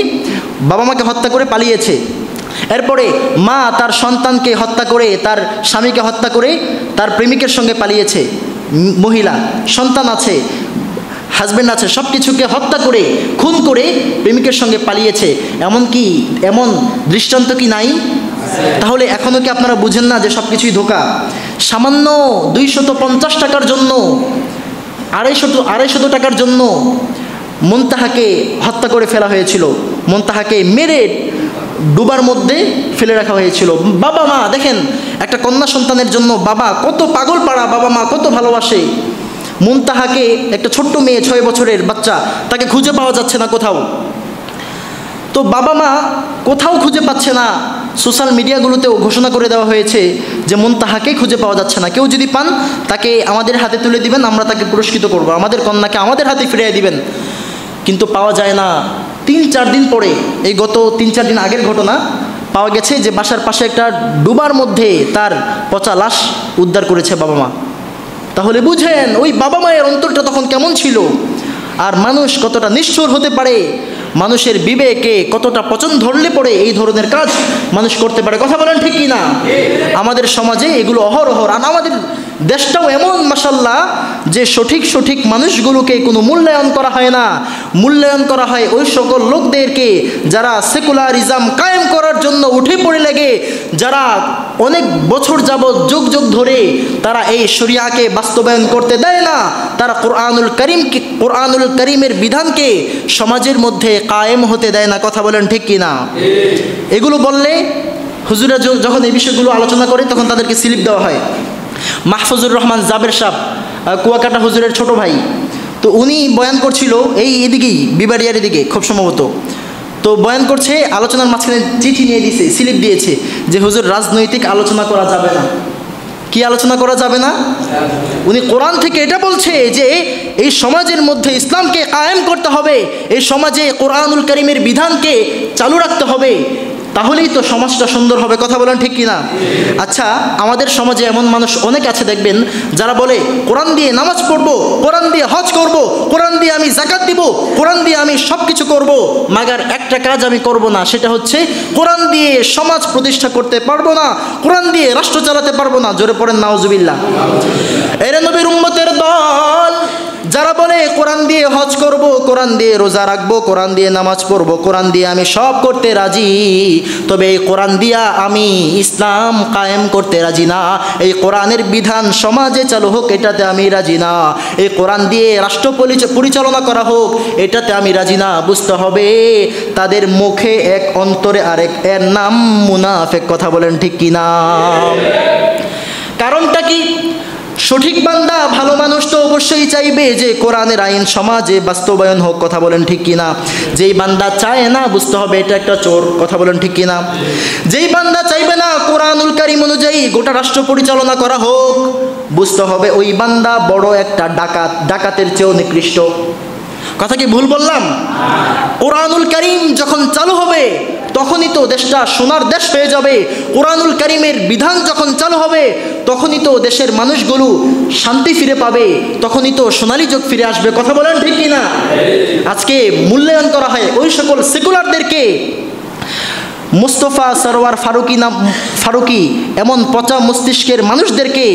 বাবা মাকে হত্যা করে পালিয়েছে। এরপরে মা তার সন্তানকে হত্যা করে, তার স্বামীকে হত্যা করে তার প্রেমিকের সঙ্গে পালিয়েছে। মহিলা সন্তান আছে, হাজব্যান্ড আছে, সব কিছুকে হত্যা করে খুন করে প্রেমিকের সঙ্গে পালিয়েছে। এমন দৃষ্টান্ত কি নাই? তাহলে এখনও কি আপনারা বুঝেন না যে সব কিছুই ধোঁকা? সামান্য 250 টাকার জন্য, 250 টাকার জন্য মুনতাহাকে হত্যা করে ফেলা হয়েছিল। মুনতাহাকে মেরে ডুবার মধ্যে ফেলে রাখা হয়েছিল। বাবা মা দেখেন, একটা কন্যা সন্তানের জন্য বাবা কত পাগল পাড়া, বাবা মা কত ভালোবাসে। মুনতাহাকে একটা ছোট্ট মেয়ে, 6 বছরের বাচ্চা, তাকে খুঁজে পাওয়া যাচ্ছে না কোথাও। তো বাবা মা কোথাও খুঁজে পাচ্ছে না। সোশ্যাল মিডিয়াগুলোতেও ঘোষণা করে দেওয়া হয়েছে যে মুনতাহাকে খুঁজে পাওয়া যাচ্ছে না, কেউ যদি পান তাকে আমাদের হাতে তুলে দিবেন, আমরা তাকে পুরস্কৃত করব, আমাদের কন্যাকে আমাদের হাতে ফিরিয়ে দিবেন। কিন্তু পাওয়া যায় না। 3-4 দিন পরে, এই গত 3-4 দিন আগের ঘটনা, পাওয়া গেছে যে বাসার পাশে একটা ডুবার মধ্যে তার পচা লাশ উদ্ধার করেছে বাবা মা। তাহলে বুঝেন ওই বাবা মায়ের অন্তরটা তখন কেমন ছিল, আর মানুষ কতটা নিষ্ঠুর হতে পারে, মানুষের বিবেকে কতটা পচন ধরলে পড়ে এই ধরনের কাজ মানুষ করতে পারে। কথা বলেন ঠিক কি না? আমাদের সমাজে এগুলো অহরহ। আর আমাদের দেশটাও এমন মাশাআল্লাহ যে সঠিক মানুষগুলোকে কোনো মূল্যায়ন করা হয় না। মূল্যায়ন করা হয় ওই সকল লোকদেরকে যারা সেকুলারিজম কায়েম করার জন্য উঠে পড়ে লেগে, যারা অনেক বছর যাবৎ যুগ ধরে তারা এই শরিয়াকে বাস্তবায়ন করতে দেয় না। তারা কোরআনুল কারীমের বিধানকে সমাজের মধ্যে কায়েম হতে দেয় না। কথা বলেন ঠিক কি না? এগুলো বললে হুজুরা যখন এই বিষয়গুলো আলোচনা করে তখন তাদেরকে স্লিপ দেওয়া হয়। মাহফুজুর রহমান জাবের সাহেব, কুয়াকাটা হুজুরের ছোট ভাই, তো উনি বয়ান করছিল এদিকেই বিবাড়িয়ার এদিকে খুব সম্ভবত। তো বয়ান করছে, আলোচনার মাঝখানে চিঠি নিয়ে দিয়েছে, স্লিপ দিয়েছে যে হুজুর রাজনৈতিক আলোচনা করা যাবে না। কি আলোচনা করা যাবে না? উনি কোরআন থেকে এটা বলছে যে এই সমাজের মধ্যে ইসলামকে কায়েম করতে হবে, এই সমাজে কোরআনুল কারীমের বিধানকে চালু রাখতে হবে, তাহলেই তো সমাজটা সুন্দর হবে। কথা বলেন ঠিক কিনা? আচ্ছা, আমাদের সমাজে এমন মানুষ অনেক আছে দেখবেন যারা বলে কোরআন দিয়ে নামাজ পড়বো, কোরআন দিয়ে হজ করব, কোরআন দিয়ে আমি যাকাত দিব, কোরআন দিয়ে আমি সব কিছু করবো, মাগার একটা কাজ আমি করব না, সেটা হচ্ছে কোরআন দিয়ে সমাজ প্রতিষ্ঠা করতে পারবো না, কোরআন দিয়ে রাষ্ট্র চালাতে পারবো না। জোরে পড়েন নাউজুবিল্লাহ। এরে নবীর উম্মতের দল যারা বলে কোরআন দিয়ে হজ করব, কোরআন দিয়ে রোজা রাখবো, কোরআন দিয়ে নামাজ পড়বো, কোরআন দিয়ে আমি সব করতে রাজি, তবে এই কোরআন দিয়া আমি ইসলাম কায়েম করতে রাজি না, এই কোরআনের বিধান সমাজে চালু হোক এটাতে আমি রাজি না, এই কোরআন দিয়ে রাষ্ট্র পরিচালনা করা হোক এটাতে আমি রাজি না। বুঝতে হবে তাদের মুখে এক, অন্তরে আরেক, এর নাম মুনাফিক। কথা বলেন ঠিক কিনা? কারণটা কি? সঠিক বান্দা, ভালো মানুষ তো অবশ্যই চাইবে যে কোরআনের আইন সমাজে বাস্তবায়ন হোক। কথা বলেন ঠিক কিনা? যেই বান্দা চায় না, বুঝতে হবে এটা একটা চোর। কথা বলেন ঠিক কিনা? যেই বান্দা চাইবে না কোরআনুল কারীম অনুযায়ী গোটা রাষ্ট্র পরিচালনা করা হোক, বুঝতে হবে ওই বান্দা বড় একটা ডাকাত, ডাকাতের চেয়েও নিকৃষ্ট। কথা কি ভুল বললাম? কোরআনুল কারীম যখন চালু হবে তখনই তো দেশটা সোনার দেশ হয়ে যাবে। কোরআনুল কারীমের বিধান যখন চালু হবে তখনই তো দেশের মানুষগুলো শান্তি ফিরে পাবে, তখনই তো সোনালী যুগ ফিরে আসবে। কথা বলেন ঠিক কিনা? আজকে মূল্যায়ন করা হয় ওই সকল সেকুলারদেরকে মুস্তফা সরওয়ার ফারুকি এমন পচা মস্তিষ্কের মানুষদেরকে,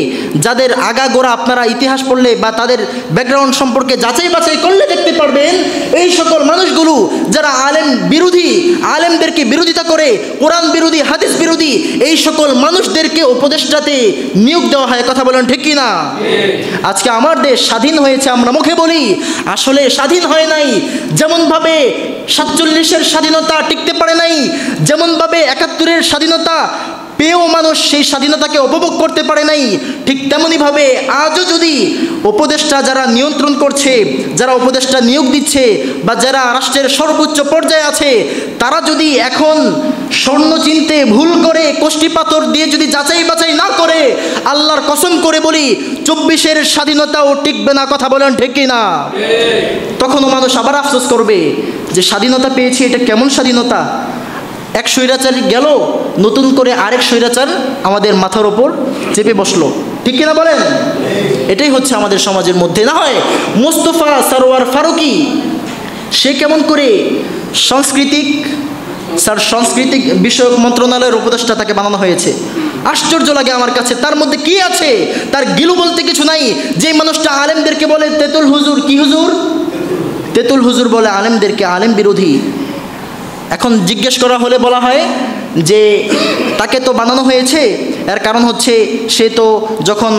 যাদের আগাগোড়া আপনারা ইতিহাস পড়লে বা তাদের ব্যাকগ্রাউন্ড সম্পর্কে যাচাই বাছাই করলে দেখতে পারবেন, এই সকল মানুষগুলো যারা আলেম বিরোধী, আলেমদেরকে বিরোধিতা করে, কোরআন বিরোধী, হাদিস বিরোধী, এই সকল মানুষদেরকে উপদেষ্টাতে নিয়োগ দেওয়া হয়। কথা বলেন ঠিক কি না? আজকে আমার দেশ স্বাধীন হয়েছে আমরা মুখে বলি, আসলে স্বাধীন হয় নাই। যেমনভাবে 47-এর স্বাধীনতা টিকতে পারে নাই, যেমনভাবে 71-এর স্বাধীনতা পেয়েও মানুষ সেই স্বাধীনতাকে উপভোগ করতে পারে নাই, ঠিক তেমনইভাবে আজও যদি উপদেষ্টা যারা নিয়ন্ত্রণ করছে, যারা উপদেষ্টা নিয়োগ দিচ্ছে, বা যারা রাষ্ট্রের সর্বোচ্চ পর্যায়ে আছে, তারা যদি এখন স্বর্ণ চিনতে ভুল করে কোষ্ঠী পাথর দিয়ে যদি যাচাই বাছাই না করে, আল্লাহর কসম করে বলি 24-এর স্বাধীনতাও টিকবে না। কথা বলেন ঠিক কি না? তখনও মানুষ আবার আফসোস করবে যে স্বাধীনতা পেয়েছি, এটা কেমন স্বাধীনতা? এক স্বৈরাচার গেল, নতুন করে আরেক স্বৈরাচার আমাদের মাথার ওপর চেপে বসলো। ঠিক কিনা বলেন? এটাই হচ্ছে আমাদের সমাজের মধ্যে। না হয় মুস্তফা সরওয়ার ফারুকি, সে কেমন করে সাংস্কৃতিক বিষয়ক মন্ত্রণালয়ের উপদেষ্টা তাকে বানানো হয়েছে। আশ্চর্য লাগে আমার কাছে, তার মধ্যে কি আছে? তার গিলু বলতে কিছু নাই। যে মানুষটা আলেমদেরকে বলে তেতুল হুজুর, কি হুজুর? তেতুল হুজুর বলে আলেমদেরকে, আলেম বিরোধী। এখন জিজ্ঞেস করা হলে বলা হয় যে তাকে তো বানানো হয়েছে, এর কারণ হচ্ছে সে তো যখন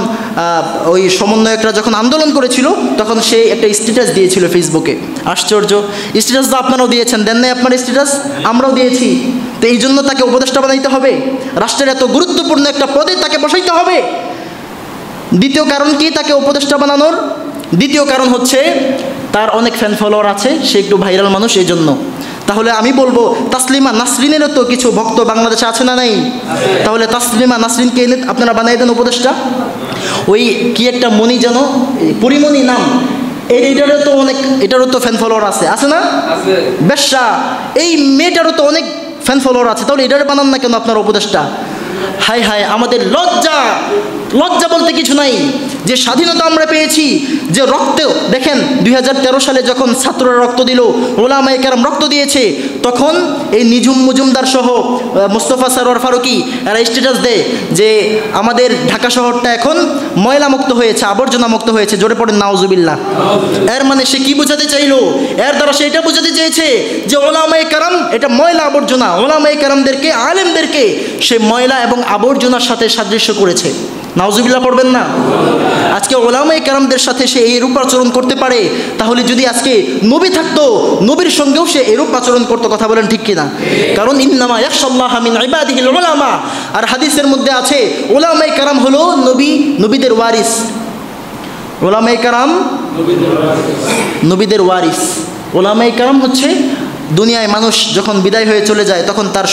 ওই সমন্বয়করা যখন আন্দোলন করেছিল তখন সে একটা স্ট্যাটাস দিয়েছিল ফেসবুকে। আশ্চর্য, স্ট্যাটাস তো আপনারাও দিয়েছেন, দেন নাই আপনার স্ট্যাটাস? আমরাও দিয়েছি। তো এই জন্য তাকে উপদেষ্টা বানাইতে হবে? রাষ্ট্রের এত গুরুত্বপূর্ণ একটা পদে তাকে বসাইতে হবে? দ্বিতীয় কারণ কি তাকে উপদেষ্টা বানানোর? দ্বিতীয় কারণ হচ্ছে তার অনেক ফ্যান ফলোয়ার আছে, সে একটু ভাইরাল মানুষ, এই জন্য। তাহলে আমি বলবো তাসলিমা নাসরিনেরও তো কিছু ভক্ত বাংলাদেশে আছে না নাই? তাহলে তাসলিমা নাসরিনকে এনে আপনারা বানাই দেন উপদেষ্টা। ওই কি একটা মণি যেন, পরিমণি নাম, এটারও তো ফ্যান ফলোয়ার আছে না? বেশ্যা, এই মেয়েটারও তো অনেক ফ্যান ফলোয়ার আছে, তাহলে এটারে বানান না কেন আপনার উপদেষ্টা? হায় হায়, আমাদের লজ্জা বলতে কিছু নাই। যে স্বাধীনতা আমরা পেয়েছি, যে রক্ত দেখেন 2013 সালে যখন ছাত্ররা রক্ত দিল, ওলামায়ে কেরাম রক্ত দিয়েছে, তখন এই নিঝুম মজুমদার সহ মুস্তফা সরওয়ার ফারুকি এরা স্ট্যাটাস দেয় যে আমাদের ঢাকা শহরটা এখন ময়লা মুক্ত হয়েছে, আবর্জনা মুক্ত হয়েছে। জোরে পড়েন নাউজুবিল্লাহ। এর মানে সে কি বোঝাতে চাইলো? এর দ্বারা সে এটা বোঝাতে চেয়েছে যে ওলামায়ে কেরাম এটা ময়লা আবর্জনা, ওলামায়ে কেরামদেরকে, আলেমদেরকে সে ময়লা এবং আবর্জনার সাথে সাদৃশ্য করেছে। নাউজুবিল্লাহ পড়বেন না? আজকে ওলামায়ে কেরামদের সাথে সে এইরূপ আচরণ করতে পারে, তাহলে যদি আজকে নবী থাকতো, নবীর সঙ্গেও সে এরূপ আচরণ করতো। কথা বলেন ঠিক কিনা? কারণ ইন্নামা ইয়াখশাল্লাহা মিন ইবাদিহিল উলামা, আর হাদিসের মধ্যে আছে ওলামায়ে কেরাম হলো নবীদের ওয়ারিস। ওলামায়ে কেরাম নবীদের ওয়ারিস। ওলামায়ে কেরাম হচ্ছে দুনিয়ায় মানুষ যখন বিদায় হয়ে চলে যায় তখন তার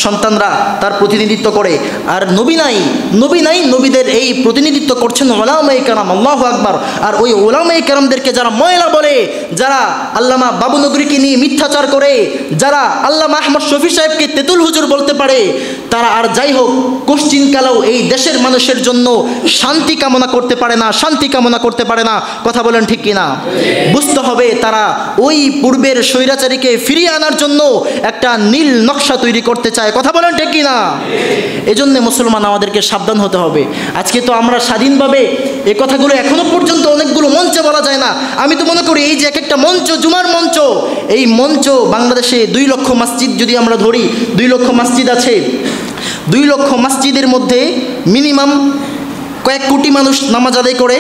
সন্তানরা তার প্রতিনিধিত্ব করে, আর নবী নাই, নবীদের এই প্রতিনিধিত্ব করছেন ওলামায়ে কেরাম। আল্লাহু আকবার। আর ওই ওলামায়ে কেরামদেরকে যারা ময়লা বলে, যারা আল্লামা বাবু নগরীকে নিয়ে মিথ্যাচার করে, যারা আল্লামা আহমদ শফি সাহেবকে তেতুল হুজুর বলতে পারে, তারা আর যাই হোক কোশ্চিনকালেও এই দেশের মানুষের জন্য শান্তি কামনা করতে পারে না। কথা বলেন ঠিক কিনা? বুঝতে হবে তারা ওই পূর্বের স্বৈরাচারীকে ফিরিয়ে আনার জন্য একটা নীল নকশা তৈরি করতে চায়। কথা বলেন ঠিক কিনা? এজন্য মুসলমান আমাদেরকে সাবধান হতে হবে। আজকে তো আমরা স্বাধীনভাবে এই কথাগুলো এখনো পর্যন্ত অনেকগুলো মঞ্চে বলা যায় না। আমি তো মনে করি এই যে এক একটা মঞ্চ, জুমার মঞ্চ, এই মঞ্চ বাংলাদেশে 2 লক্ষ মসজিদ যদি আমরা ধরি, 2 লক্ষ মসজিদ আছে, 2 লক্ষ মসজিদের মধ্যে মিনিমাম কয়েক কোটি মানুষ নামাজ আদায় করে।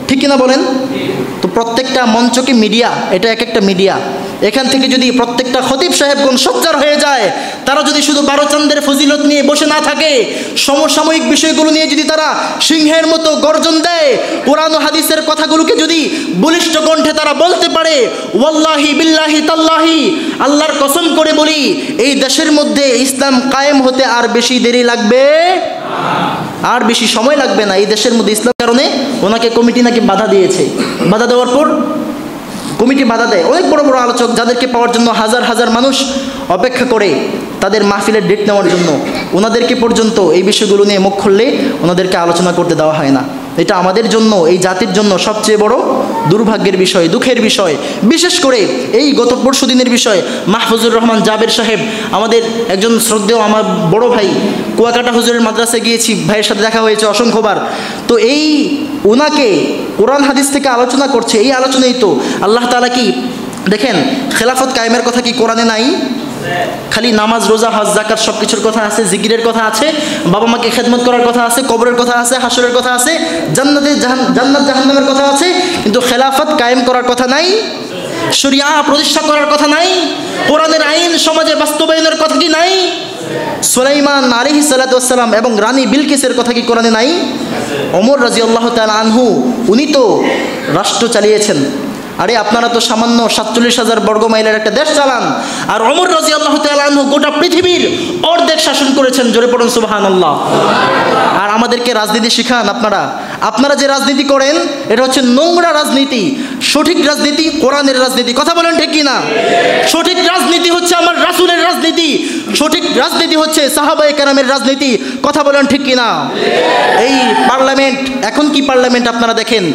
ঠিক কিনা বলেন? তো প্রত্যেকটা মঞ্চকে মিডিয়া, এটা এক একটা মিডিয়া। এখান থেকে যদি প্রত্যেকটা খতিব সাহেবগণ সোচ্চার হয়ে যায়, তারা যদি শুধু 12 চাঁদের ফজিলত নিয়ে বসে না থাকে, সমসাময়িক বিষয়গুলো নিয়ে যদি তারা সিংহের মতো গর্জন দেয়, কোরআন ও হাদিসের কথাগুলোকে যদি বলিষ্ঠ কণ্ঠে তারা বলতে পারে, ওয়াল্লাহি বিল্লাহি তাল্লাহি, আল্লাহর কসম করে বলি, এই দেশের মধ্যে ইসলাম কায়েম হতে আর বেশি দেরি লাগবে, আর বেশি সময় লাগবে না। এই দেশের মধ্যে ইসলাম কারণে ওনাকে কমিটি নাকি বাধা দিয়েছে। বাধা দেওয়ার পর কমিটি বাধা দেয়, অনেক বড় বড় আলোচক যাদেরকে পাওয়ার জন্য হাজার হাজার মানুষ অপেক্ষা করে তাদের মাহফিলের ডেট নেওয়ার জন্য, ওনাদেরকে পর্যন্ত এই বিষয়গুলো নিয়ে মুখ খুললে ওনাদেরকে আলোচনা করতে দেওয়া হয় না। এটা আমাদের জন্য, এই জাতির জন্য সবচেয়ে বড় দুর্ভাগ্যের বিষয়, দুঃখের বিষয়। বিশেষ করে এই গত পরশু দিনের বিষয়, মাহফুজুর রহমান জাবের সাহেব, আমাদের একজন শ্রদ্ধেয় আমার বড় ভাই, কুয়াকাটা হুজুরের মাদ্রাসায় গিয়েছি, ভাইয়ের সাথে দেখা হয়েছে অসংখ্যবার। তো এই ওনাকে কোরআন হাদিস থেকে আলোচনা করছে, এই আলোচনাই তো আল্লাহ তাআলা কি দেখেন, খেলাফত কায়েমের কথা কি কোরআনে নাই? খালি নামাজ, রোজা, হজ, যাকাত সব কিছুর কথা আছে, জিকিরের কথা আছে, বাবা মাকে খেদমত করার কথা আছে, কবরের কথা আছে, হাসরের কথা আছে, জান্নাত জাহান্নামের কথা আছে, কিন্তু খেলাফত কায়েম করার কথা নাই, শরিয়া প্রতিষ্ঠা করার কথা নাই, কোরআনের আইন সমাজে বাস্তবায়নের কথা কি নাই? সুলাইমান আলাইহিস সালাতু ওয়াস সালাম এবং রানী বিলকিসের কথা কি কোরআনে নাই? ওমর রাদিয়াল্লাহু তাআলা আনহু, উনি তো রাষ্ট্র চালিয়েছেন। আরে আপনারা তো সামান্য ৪৭,০০০ বর্গ মাইলের একটা দেশ চালান, আর ওমর রাদিয়াল্লাহু তাআলা আনহু গোটা পৃথিবীর অর্ধেক শাসন করেছেন। জোরে পড়ুন সুবহানাল্লাহ। আর আমাদেরকে রাজনীতি শিখান আপনারা যে রাজনীতি করেন এটা হচ্ছে নোংরা রাজনীতি। সঠিক রাজনীতি কোরআনের রাজনীতি। কথা বলেন ঠিক কিনা? সঠিক রাজনীতি হচ্ছে আমার রাসূলের রাজনীতি, সঠিক রাজনীতি হচ্ছে সাহাবায়ে কেরামের রাজনীতি। কথা বলেন ঠিক কিনা? এই পার্লামেন্ট, এখন কি পার্লামেন্ট আপনারা দেখেন,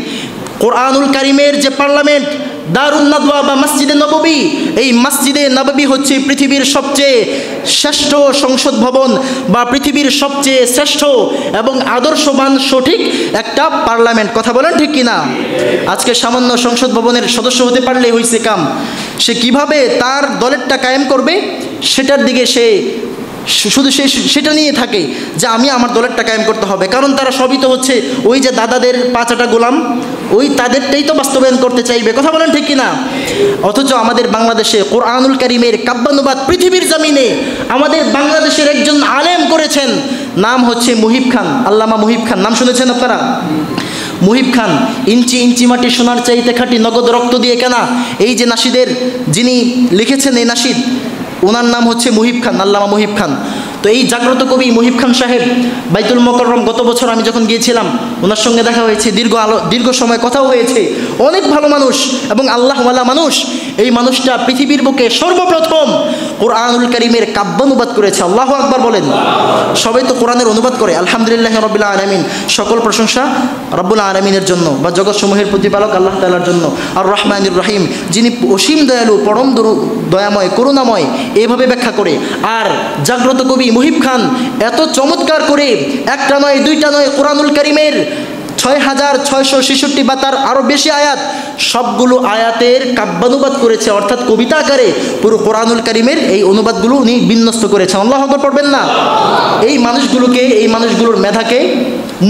কোরআনুল কারিমের যে পার্লামেন্ট, দারুন নাদওয়া বা মসজিদে নববী, এই মসজিদে নববী হচ্ছে পৃথিবীর সবচেয়ে শ্রেষ্ঠ সংসদ ভবন বা পৃথিবীর সবচেয়ে শ্রেষ্ঠ এবং আদর্শবান সঠিক একটা পার্লামেন্ট। কথা বলেন ঠিক কিনা? আজকে সামান্য সংসদ ভবনের সদস্য হতে পারলেই হয়েছে কাম। সে কিভাবে তার দলেরটা কায়েম করবে সেটার দিকে সে শুধু সেটা নিয়ে থাকে যে আমি আমার দলেরটা কায়েম করতে হবে, কারণ তারা সবই তো হচ্ছে ওই যে দাদাদের পাঁচাটা গোলাম, ওই তাদেরটাই তো বাস্তবায়ন করতে চাইবে। কথা বলেন ঠিক কিনা? অথচ আমাদের বাংলাদেশে কোরআনুল কারীমের কাব্যানুবাদ পৃথিবীর জমিনে আমাদের বাংলাদেশের একজন আলেম করেছেন, নাম হচ্ছে মুহিব খান, আল্লামা মুহিব খান। নাম শুনেছেন আপনারা? মুহিব খান, ইঞ্চি ইঞ্চি মাটি সোনার চাইতে খাঁটি, নগদ রক্ত দিয়ে কেনা, এই যে নাশিদের যিনি লিখেছেন এই নাশিদ, ওনার নাম হচ্ছে মুহিব খান, আল্লামা মুহিব খান। তো এই জাগ্রত কবি মুহিব খান সাহেব বাইতুল মোকাররম, গত বছর আমি যখন গিয়েছিলাম ওনার সঙ্গে দেখা হয়েছে, দীর্ঘ সময় কথাও হয়েছে। অনেক ভালো মানুষ এবং আল্লাহওয়ালা মানুষ। এই মানুষটা পৃথিবীর বুকে সর্বপ্রথম কোরআনুল কারীমের কাব্যানুবাদ করেছে। আল্লাহু আকবার বলেন। সবাই তো কোরআনের অনুবাদ করে, আলহামদুলিল্লাহ রাব্বিল আলামিন। সকল প্রশংসা রব্বুল আলামিনের জন্য বা জগৎসমূহের প্রতিপালক আল্লাহ তাআলার জন্য। আর রহমানির রহিম, যিনি অসীম দয়ালু, পরম দয়াময়, করুণাময়, এভাবে ব্যাখ্যা করে। আর জাগ্রত কবি মুহিব খান এত চমৎকার করে একটা নয় দুইটা নয় কোরআনুল কারীমের ৬,৬৬৬ বা তার আরও বেশি আয়াত, সবগুলো আয়াতের কাব্যানুবাদ করেছে, অর্থাৎ কবিতা আকারে পুরো কোরআনুল কারীমের এই অনুবাদগুলো উনি বিন্যস্ত করেছেন। আল্লাহু আকবার পড়বেন না? এই মানুষগুলোর মেধাকে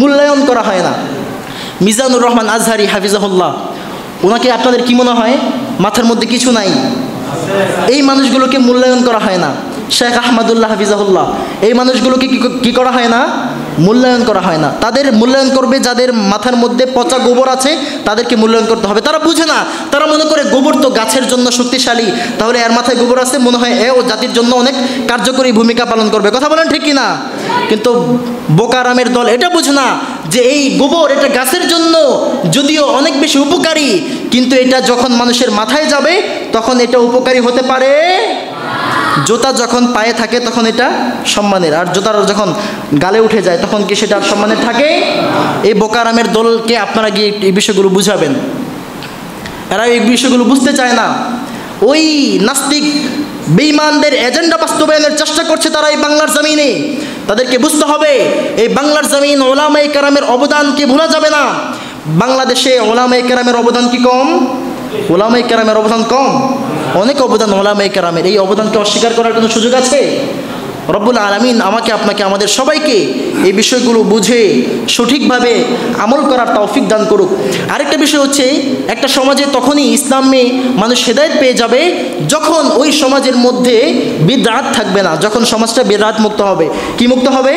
মূল্যায়ন করা হয় না। মিজানুর রহমান আজহারি হাফিজাহুল্লাহ, ওনাকে আপনাদের কি মনে হয় মাথার মধ্যে কিছু নাই? এই মানুষগুলোকে মূল্যায়ন করা হয় না। শেখ আহমদুল্লাহ হাফিজাহুল্লাহ, এই মানুষগুলোকে কি করা হয় না? মূল্যায়ন করা হয় না। তাদের মূল্যায়ন করবে যাদের মাথার মধ্যে পচা গোবর আছে, তাদেরকে মূল্যায়ন করতে হবে। তারা বুঝে না, তারা মনে করে গোবর তো গাছের জন্য শক্তিশালী, তাহলে এর মাথায় গোবর আছে, মনে হয় ও জাতির জন্য অনেক কার্যকরী ভূমিকা পালন করবে। কথা বলেন ঠিক কিনা? কিন্তু বোকারামের দল এটা বুঝে না যে এই গোবর এটা গাছের জন্য যদিও অনেক বেশি উপকারী, কিন্তু এটা যখন মানুষের মাথায় যাবে তখন এটা উপকারী হতে পারে। জুতা যখন পায়ে থাকে তখন এটা সম্মানের, আর জুতার যখন গালে উঠে যায় তখন কি সেটা সম্মানের থাকে? এই বোকারামের দলকে আপনারা গিয়ে এই বিষয়গুলো বুঝাবেন। এরা এই বিষয়গুলো বুঝতে চায় না। ওই নাস্তিক বেঈমানদের এজেন্ডা বাস্তবায়নের চেষ্টা করছে তারা এই বাংলার জমিনে। তাদেরকে বুঝতে হবে এই বাংলার জমিন ওলামায়ে কেরামের অবদানকে ভোলা যাবে না। বাংলাদেশে ওলামায়ে কেরামের অবদান কি কম? ওলামায়ে কেরামের অবদান কম? অনেক অবদান ওলামায়ে কেরামের। এই অবদানকে অস্বীকার করার কোনো সুযোগ আছে? রব্বুল আলামিন আমাকে আপনাকে আমাদের সবাইকে এই বিষয়গুলো বুঝে সঠিকভাবে আমল করার তৌফিক দান করুক। আরেকটা বিষয় হচ্ছে, একটা সমাজে তখনই ইসলামে মানুষ হেদায়েত পেয়ে যাবে যখন ওই সমাজের মধ্যে বিদআত থাকবে না, যখন সমাজটা বিদআত মুক্ত হবে। কি মুক্ত হবে?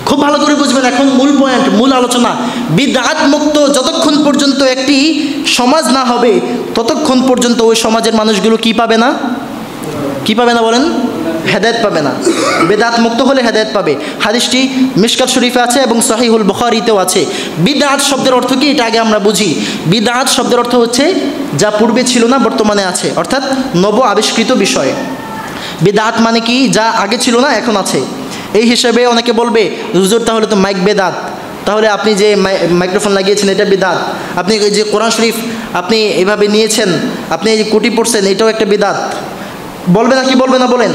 খুব ভালো করে বুঝবেন, এখন মূল পয়েন্ট, মূল আলোচনা। বিদআত মুক্ত যতক্ষণ পর্যন্ত একটি সমাজ না হবে ততক্ষণ পর্যন্ত ওই সমাজের মানুষগুলো কি পাবে না? কি পাবে না বলেন? হেদায়েত পাবে না। বিদআত মুক্ত হলে হেদায়েত পাবে। হাদিসটি মিশকাত শরীফে আছে এবং সহিহুল বুখারীতেও আছে। বিদআত শব্দের অর্থ কি এটা আগে আমরা বুঝি। বিদআত শব্দের অর্থ হচ্ছে যা পূর্বে ছিল না বর্তমানে আছে, অর্থাৎ নব আবিষ্কৃত বিষয়। বিদআত মানে কি? যা আগে ছিল না এখন আছে। এই হিসেবে অনেকে বলবে হুজুর তাহলে তো মাইক বেদাত, তাহলে আপনি যে মাইক্রোফোন লাগিয়েছেন এটা বিদাত। আপনি যে কোরআন শরীফ আপনি এভাবে নিয়েছেন, আপনি এই যে কোটি পড়ছেন, এটাও একটা বিদাত। বলবে না কি বলবে না বলেন?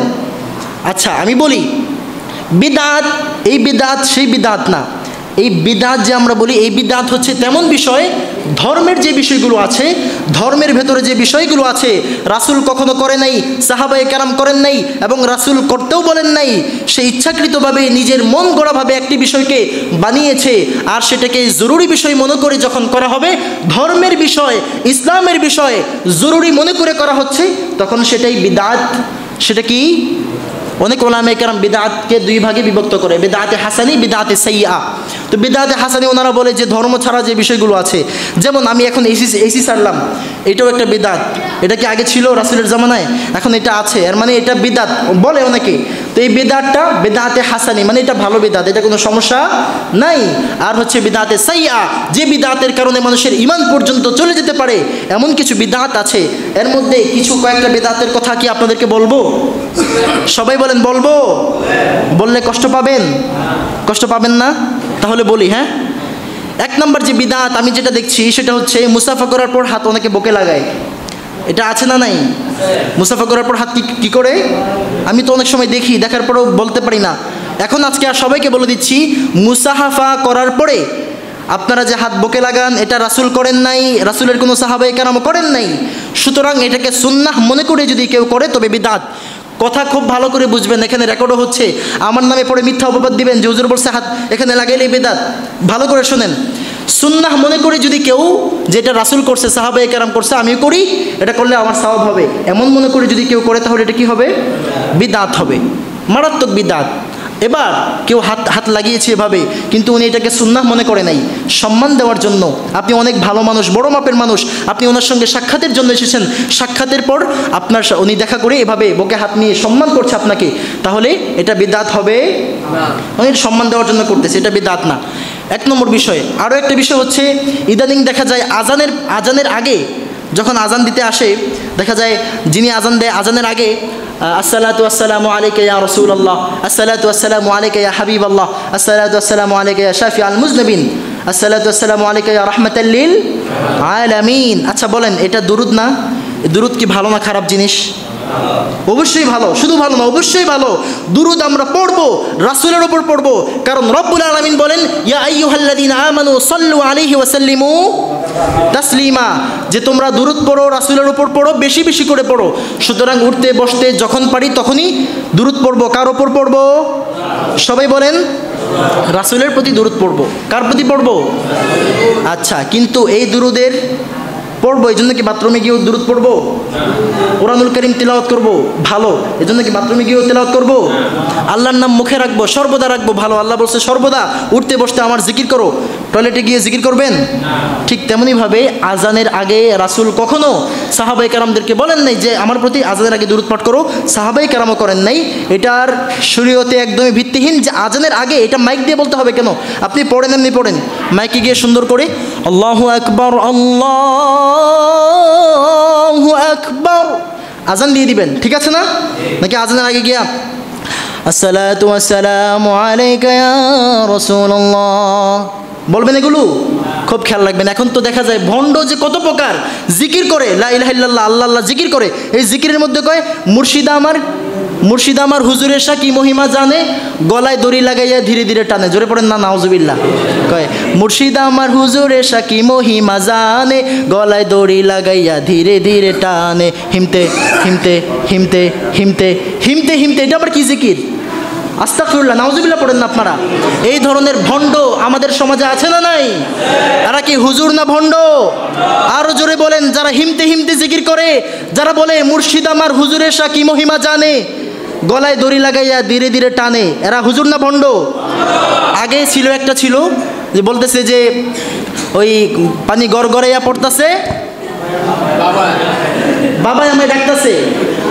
আচ্ছা আমি বলি, বিদাত, এই বিদাত সেই বিদাত না। এই বিদাত যে আমরা বলি, এই বিদাত হচ্ছে তেমন বিষয়, ধর্মের যে বিষয়গুলো আছে, ধর্মের ভেতরে যে বিষয়গুলো আছে রাসূল কখনো করে নাই, সাহাবায়ে কেরাম করেন নাই, এবং রাসূল করতেও বলেন নাই, সে ইচ্ছাকৃতভাবে নিজের মন গড়াভাবে একটি বিষয়কে বানিয়েছে, আর সেটাকে জরুরি বিষয় মনে করে যখন করা হবে, ধর্মের বিষয়, ইসলামের বিষয় জরুরি মনে করে করা হচ্ছে, তখন সেটাই বিদাত। সেটা কি? অনেক ওলামায়ে কেরাম বিদআতকে দুই ভাগে বিভক্ত করে, বিদআতে হাসানি, বিদআতে সাইয়্যা। তো বিদআতে হাসানি ওনারা বলে যে ধর্ম ছাড়া যে বিষয়গুলো আছে, যেমন আমি এখন এসি ছাড়লাম, এটাও একটা বিদআত। এটা কি আগে ছিল রাসূলের জামানায়? এখন এটা আছে, এর মানে এটা বিদআত বলে অনেকে। তো এই বিদআতটা বিদআতে হাসানি, মানে এটা ভালো বিদআত, এটা কোনো সমস্যা নাই। আর হচ্ছে বিদআতে সাইয়্যা, যে বিদআতের কারণে মানুষের ঈমান পর্যন্ত চলে যেতে পারে, এমন কিছু বিদআত আছে। এর মধ্যে কিছু কয়েকটা বিদআতের কথা কি আপনাদেরকে বলবো? সবাই বলেন বলবো? বললে কষ্ট পাবেন? কষ্ট পাবেন না? তাহলে বলি, হ্যাঁ। এক নম্বর যে বিদআত আমি যেটা দেখছি সেটা হচ্ছে মুসাফা করার পর হাত অনেকে বুকে লাগায়। এটা আছে না নাই? মুসাফা করার পর হাত কি করে? আমি তো অনেক সময় দেখি, দেখার পরেও বলতে পারি না। এখন আজকে আর সবাইকে বলে দিচ্ছি, মুসাহাফা করার পরে আপনারা যে হাত বুকে লাগান, এটা রাসূল করেন নাই, রাসূলের কোনো সাহাবায়ে কেরাম করেন নাই। সুতরাং এটাকে সুন্নাহ মনে করে যদি কেউ করে তবে বিদআত। কথা খুব ভালো করে বুঝবেন, এখানে রেকর্ডও হচ্ছে। আমার নামে পরে মিথ্যা অপবাদ দিবেন যে হুজুর বলছে হাত এখানে লাগাইলেই বিদআত। ভালো করে শুনেন, সুন্নাহ মনে করে যদি কেউ, যেটা রাসূল করছে, সাহাবায়ে কেরাম করছে, আমিও করি, এটা করলে আমার সওয়াব হবে, এমন মনে করে যদি কেউ করে, তাহলে এটা কি হবে? বিদআত হবে, মারাত্মক বিদআত। এবার কেউ হাত লাগিয়েছে এভাবে, কিন্তু উনি এটাকে সুন্নাহ মনে করে নাই, সম্মান দেওয়ার জন্য। আপনি অনেক ভালো মানুষ, বড় মাপের মানুষ, আপনি ওনার সঙ্গে সাক্ষাতের জন্য এসেছেন, সাক্ষাতের পর আপনার উনি দেখা করে এভাবে বুকে হাত নিয়ে সম্মান করছে আপনাকে, তাহলে এটা বিদআত হবে না। উনি সম্মান দেওয়ার জন্য করতেছে, এটা বিদআত না। এক নম্বর বিষয়। আরও একটা বিষয় হচ্ছে, ইদানিং দেখা যায় আজানের আগে যখন আজান দিতে আসে, দেখা যায় যিনি আজান দেয়, আজানের আগে আসসালাতু আসসালামু আলাইকা ইয়া রাসূলুল্লাহ, আসসালাতু আসসালামু আলাইকা ইয়া হাবিবাল্লাহ, আসসালাতু আসসালামু আলাইকা ইয়া শাফিআল মুজনিবিন, আসসালাতু আসসালামু আলাইকা ইয়া রাহমাতাল লিল আলামিন। আচ্ছা বলেন, এটা দুরুদ না? দুরুদ কি ভালো না খারাপ জিনিস? অবশ্যই ভালো, শুধু ভালো না, অবশ্যই ভালো। দুরুদ আমরা পড়বো, রাসূলের উপর পড়বো, কারণ রব্বুল আলামিন বলেন, ইয়া আইয়ুহাল্লাযীনা আমানু সাল্লু আলাইহি ওয়া সাল্লিমু তাসলিমা, যে তোমরা দুরুদ পড়ো, রাসূলের উপর পড়ো, বেশি বেশি করে পড়ো। সুতরাং উঠতে বসতে যখন পারি তখনই দুরুদ পড়বো। কার উপর পড়বো? সবাই বলেন, রাসূলের প্রতি দুরুদ পড়বো। কার প্রতি পড়বো? আচ্ছা, কিন্তু এই দুরুদের পড়বো, এই জন্য কি বাথরুমে গিয়েও দুরুদ পড়বো? কোরআনুল কারীম তিলাওয়াত করবো, ভালো, এই জন্য কি বাথরুমে গিয়েও তিলাওয়াত করবো? আল্লাহর নাম মুখে রাখবো, সর্বদা রাখবো, ভালো। আল্লাহ বলছে সর্বদা উঠতে বসতে আমার জিকির করো। টয়লেটে গিয়ে জিকির করবেন? ঠিক তেমনিভাবে আজানের আগে রাসূল কখনো সাহাবায়ে কেরামদেরকে বলেন নাই যে আমার প্রতি আজানের আগে দুরুদ পাঠ করো, সাহাবায়ে কেরামও করেন নাই। এটার শরীয়তে একদমই ভিত্তিহীন যে আজানের আগে এটা মাইক দিয়ে বলতে হবে কেন? আপনি পড়েন, এমনি পড়েন, মাইকে গিয়ে সুন্দর করে আল্লাহু আকবার, আল্লাহু আকবার আজান দিয়ে দিবেন, ঠিক আছে না? নাকি আজানের আগে গিয়া আসসালাতু ওয়াসসালামু আলাইকা ইয়া রাসূলুল্লাহ বলবেন? এগুলো খুব খেয়াল রাখবেন। এখন তো দেখা যায় ভণ্ড যে কত প্রকার জিকির করে, লা ইলাহা ইল্লাল্লাহ, আল্লাহ আল্লাহ জিকির করে। এই জিকিরের মধ্যে কয় মুর্শিদ আমার হুজুরের শাহ কি মহিমা জানে, গলায় দড়ি লাগাইয়া ধীরে ধীরে টানে। জোরে পড়েন না নাউজুবিল্লাহ। কয় মুর্শিদ আমার হুজুরের শাহ কি মহিমা জানে, গলায় দড়ি লাগাইয়া ধীরে ধীরে টানে। হিমতে হিমতে হিমতে হিমতে হিমতে হিমতে, এটা আবার কি জিকির? আস্তাগফিরুল্লাহ, নাউজুবিল্লাহ পড়েন না আপনারা। এই ধরনের ভণ্ড আমাদের সমাজে আছে না নাই? এরা কি হুজুর না ভণ্ড? আরো জোরে বলেন, যারা হিমতে হিমতে জিকির করে, যারা বলে মুর্শিদ আমার হুজুরের শাহ কি মহিমা জানে, গলায় দড়ি লাগাইয়া ধীরে ধীরে টানে, এরা হুজুর না ভণ্ড? আগে ছিল একটা, ছিল যে বলতেছে যে ওই পানি গড়গড়াইয়া পড়তেছে, বাবা আমায় ডাকতেছে,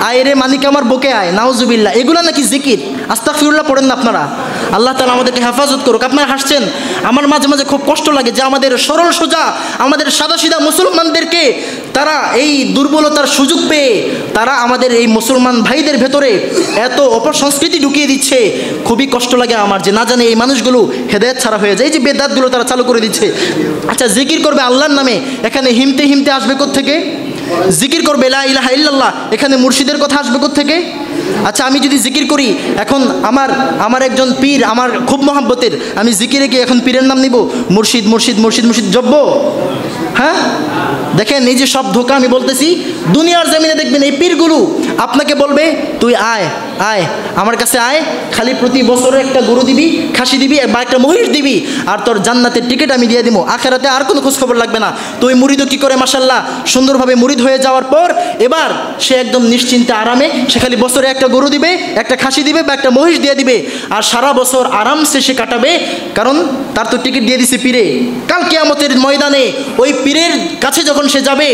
আয় রে মানিক আমার বুকে আয়, নাউজুবিল্লাহ। এগুলা নাকি জিকির? আস্তাগফিরুল্লাহ পড়েন না আপনারা। আল্লাহ তাআলা আমাদেরকে হেফাজত করুক। আপনারা হাসছেন, আমার মাঝে মাঝে খুব কষ্ট লাগে যে আমাদের সরল সোজা, আমাদের সাদাসিধা মুসলমানদেরকে তারা এই দুর্বলতার সুযোগ পেয়ে তারা আমাদের এই মুসলমান ভাইদের ভেতরে এত অপসংস্কৃতি ঢুকিয়ে দিচ্ছে। খুবই কষ্ট লাগে আমার যে না জানে এই মানুষগুলো হেদায়েত ছাড়া হয়ে যায়। এই যে বেদাতগুলো তারা চালু করে দিচ্ছে। আচ্ছা, জিকির করবে আল্লাহর নামে, এখানে হিমতে হিমতে আসবে কোত্থেকে? জিকির করবে লা ইলাহা ইল্লাল্লাহ, এখানে মুর্শিদের কথা আসবে কোত্থেকে? আচ্ছা, আমি যদি জিকির করি, এখন আমার একজন পীর আমার খুব মহাব্বতের, আমি জিকিরে গিয়ে এখন পীরের নাম নিব, মুর্শিদ মুর্শিদ মুর্শিদ মুর্শিদ জব্ব? হ্যাঁ, দেখেন এই যে সব ধোকা আমি বলতেছি। দুনিয়ার জমিনে দেখবেন এই পীরগুলো আপনাকে বলবে তুই আয় আয় আমার কাছে আয়, খালি প্রতি বছরে একটা গরু দিবি, খাসি দিবি বা একটা মহিষ দিবি, আর তোর জান্নাতের টিকিট আমি দিয়ে দিব, আখেরাতে আর কোনো খোঁজখবর লাগবে না। তো ওই মুরিদও কী করে মাশাল্লাহ সুন্দরভাবে মুরিদ হয়ে যাওয়ার পর এবার সে একদম নিশ্চিন্তে আরামে সে খালি বছরে একটা গরু দিবে, একটা খাসি দিবে বা একটা মহিষ দিয়ে দিবে, আর সারা বছর আরামসে সে কাটাবে, কারণ তার তো টিকিট দিয়ে দিছে পীরে। কাল কিয়ামতের ময়দানে ওই পীরের কাছে যখন সে যাবে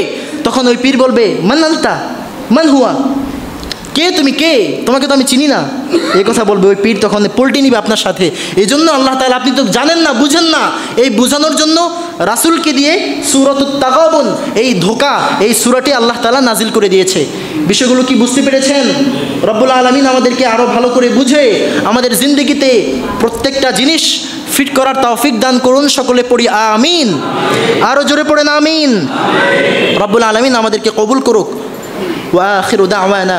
তখন ওই পীর বলবে মান আনতা মান হুয়া, কে তুমি, কে, তোমাকে তো আমি চিনি না, এই কথা বলবে ওই পীর। তখন পল্টি নিবে আপনার সাথে। এই জন্য আল্লাহ তাআলা, আপনি তো জানেন না, বুঝেন না, এই বোঝানোর জন্য রাসূলকে দিয়ে সূরাতুত তাগাবুন, এই ধোঁকা, এই সূরাটি আল্লাহ তাআলা নাজিল করে দিয়েছে। বিষয়গুলো কি বুঝতে পেরেছেন? রব্বুল আলামিন আমাদেরকে আরও ভালো করে বুঝে আমাদের জিন্দেগিতে প্রত্যেকটা জিনিস ফিট করার তৌফিক দান করুন। সকলে পড়ি আমিন। আরও জোরে পড়েন আমিন। রব্বুল আলামিন আমাদেরকে কবুল করুক। ওয়া আখিরু দাওয়ানা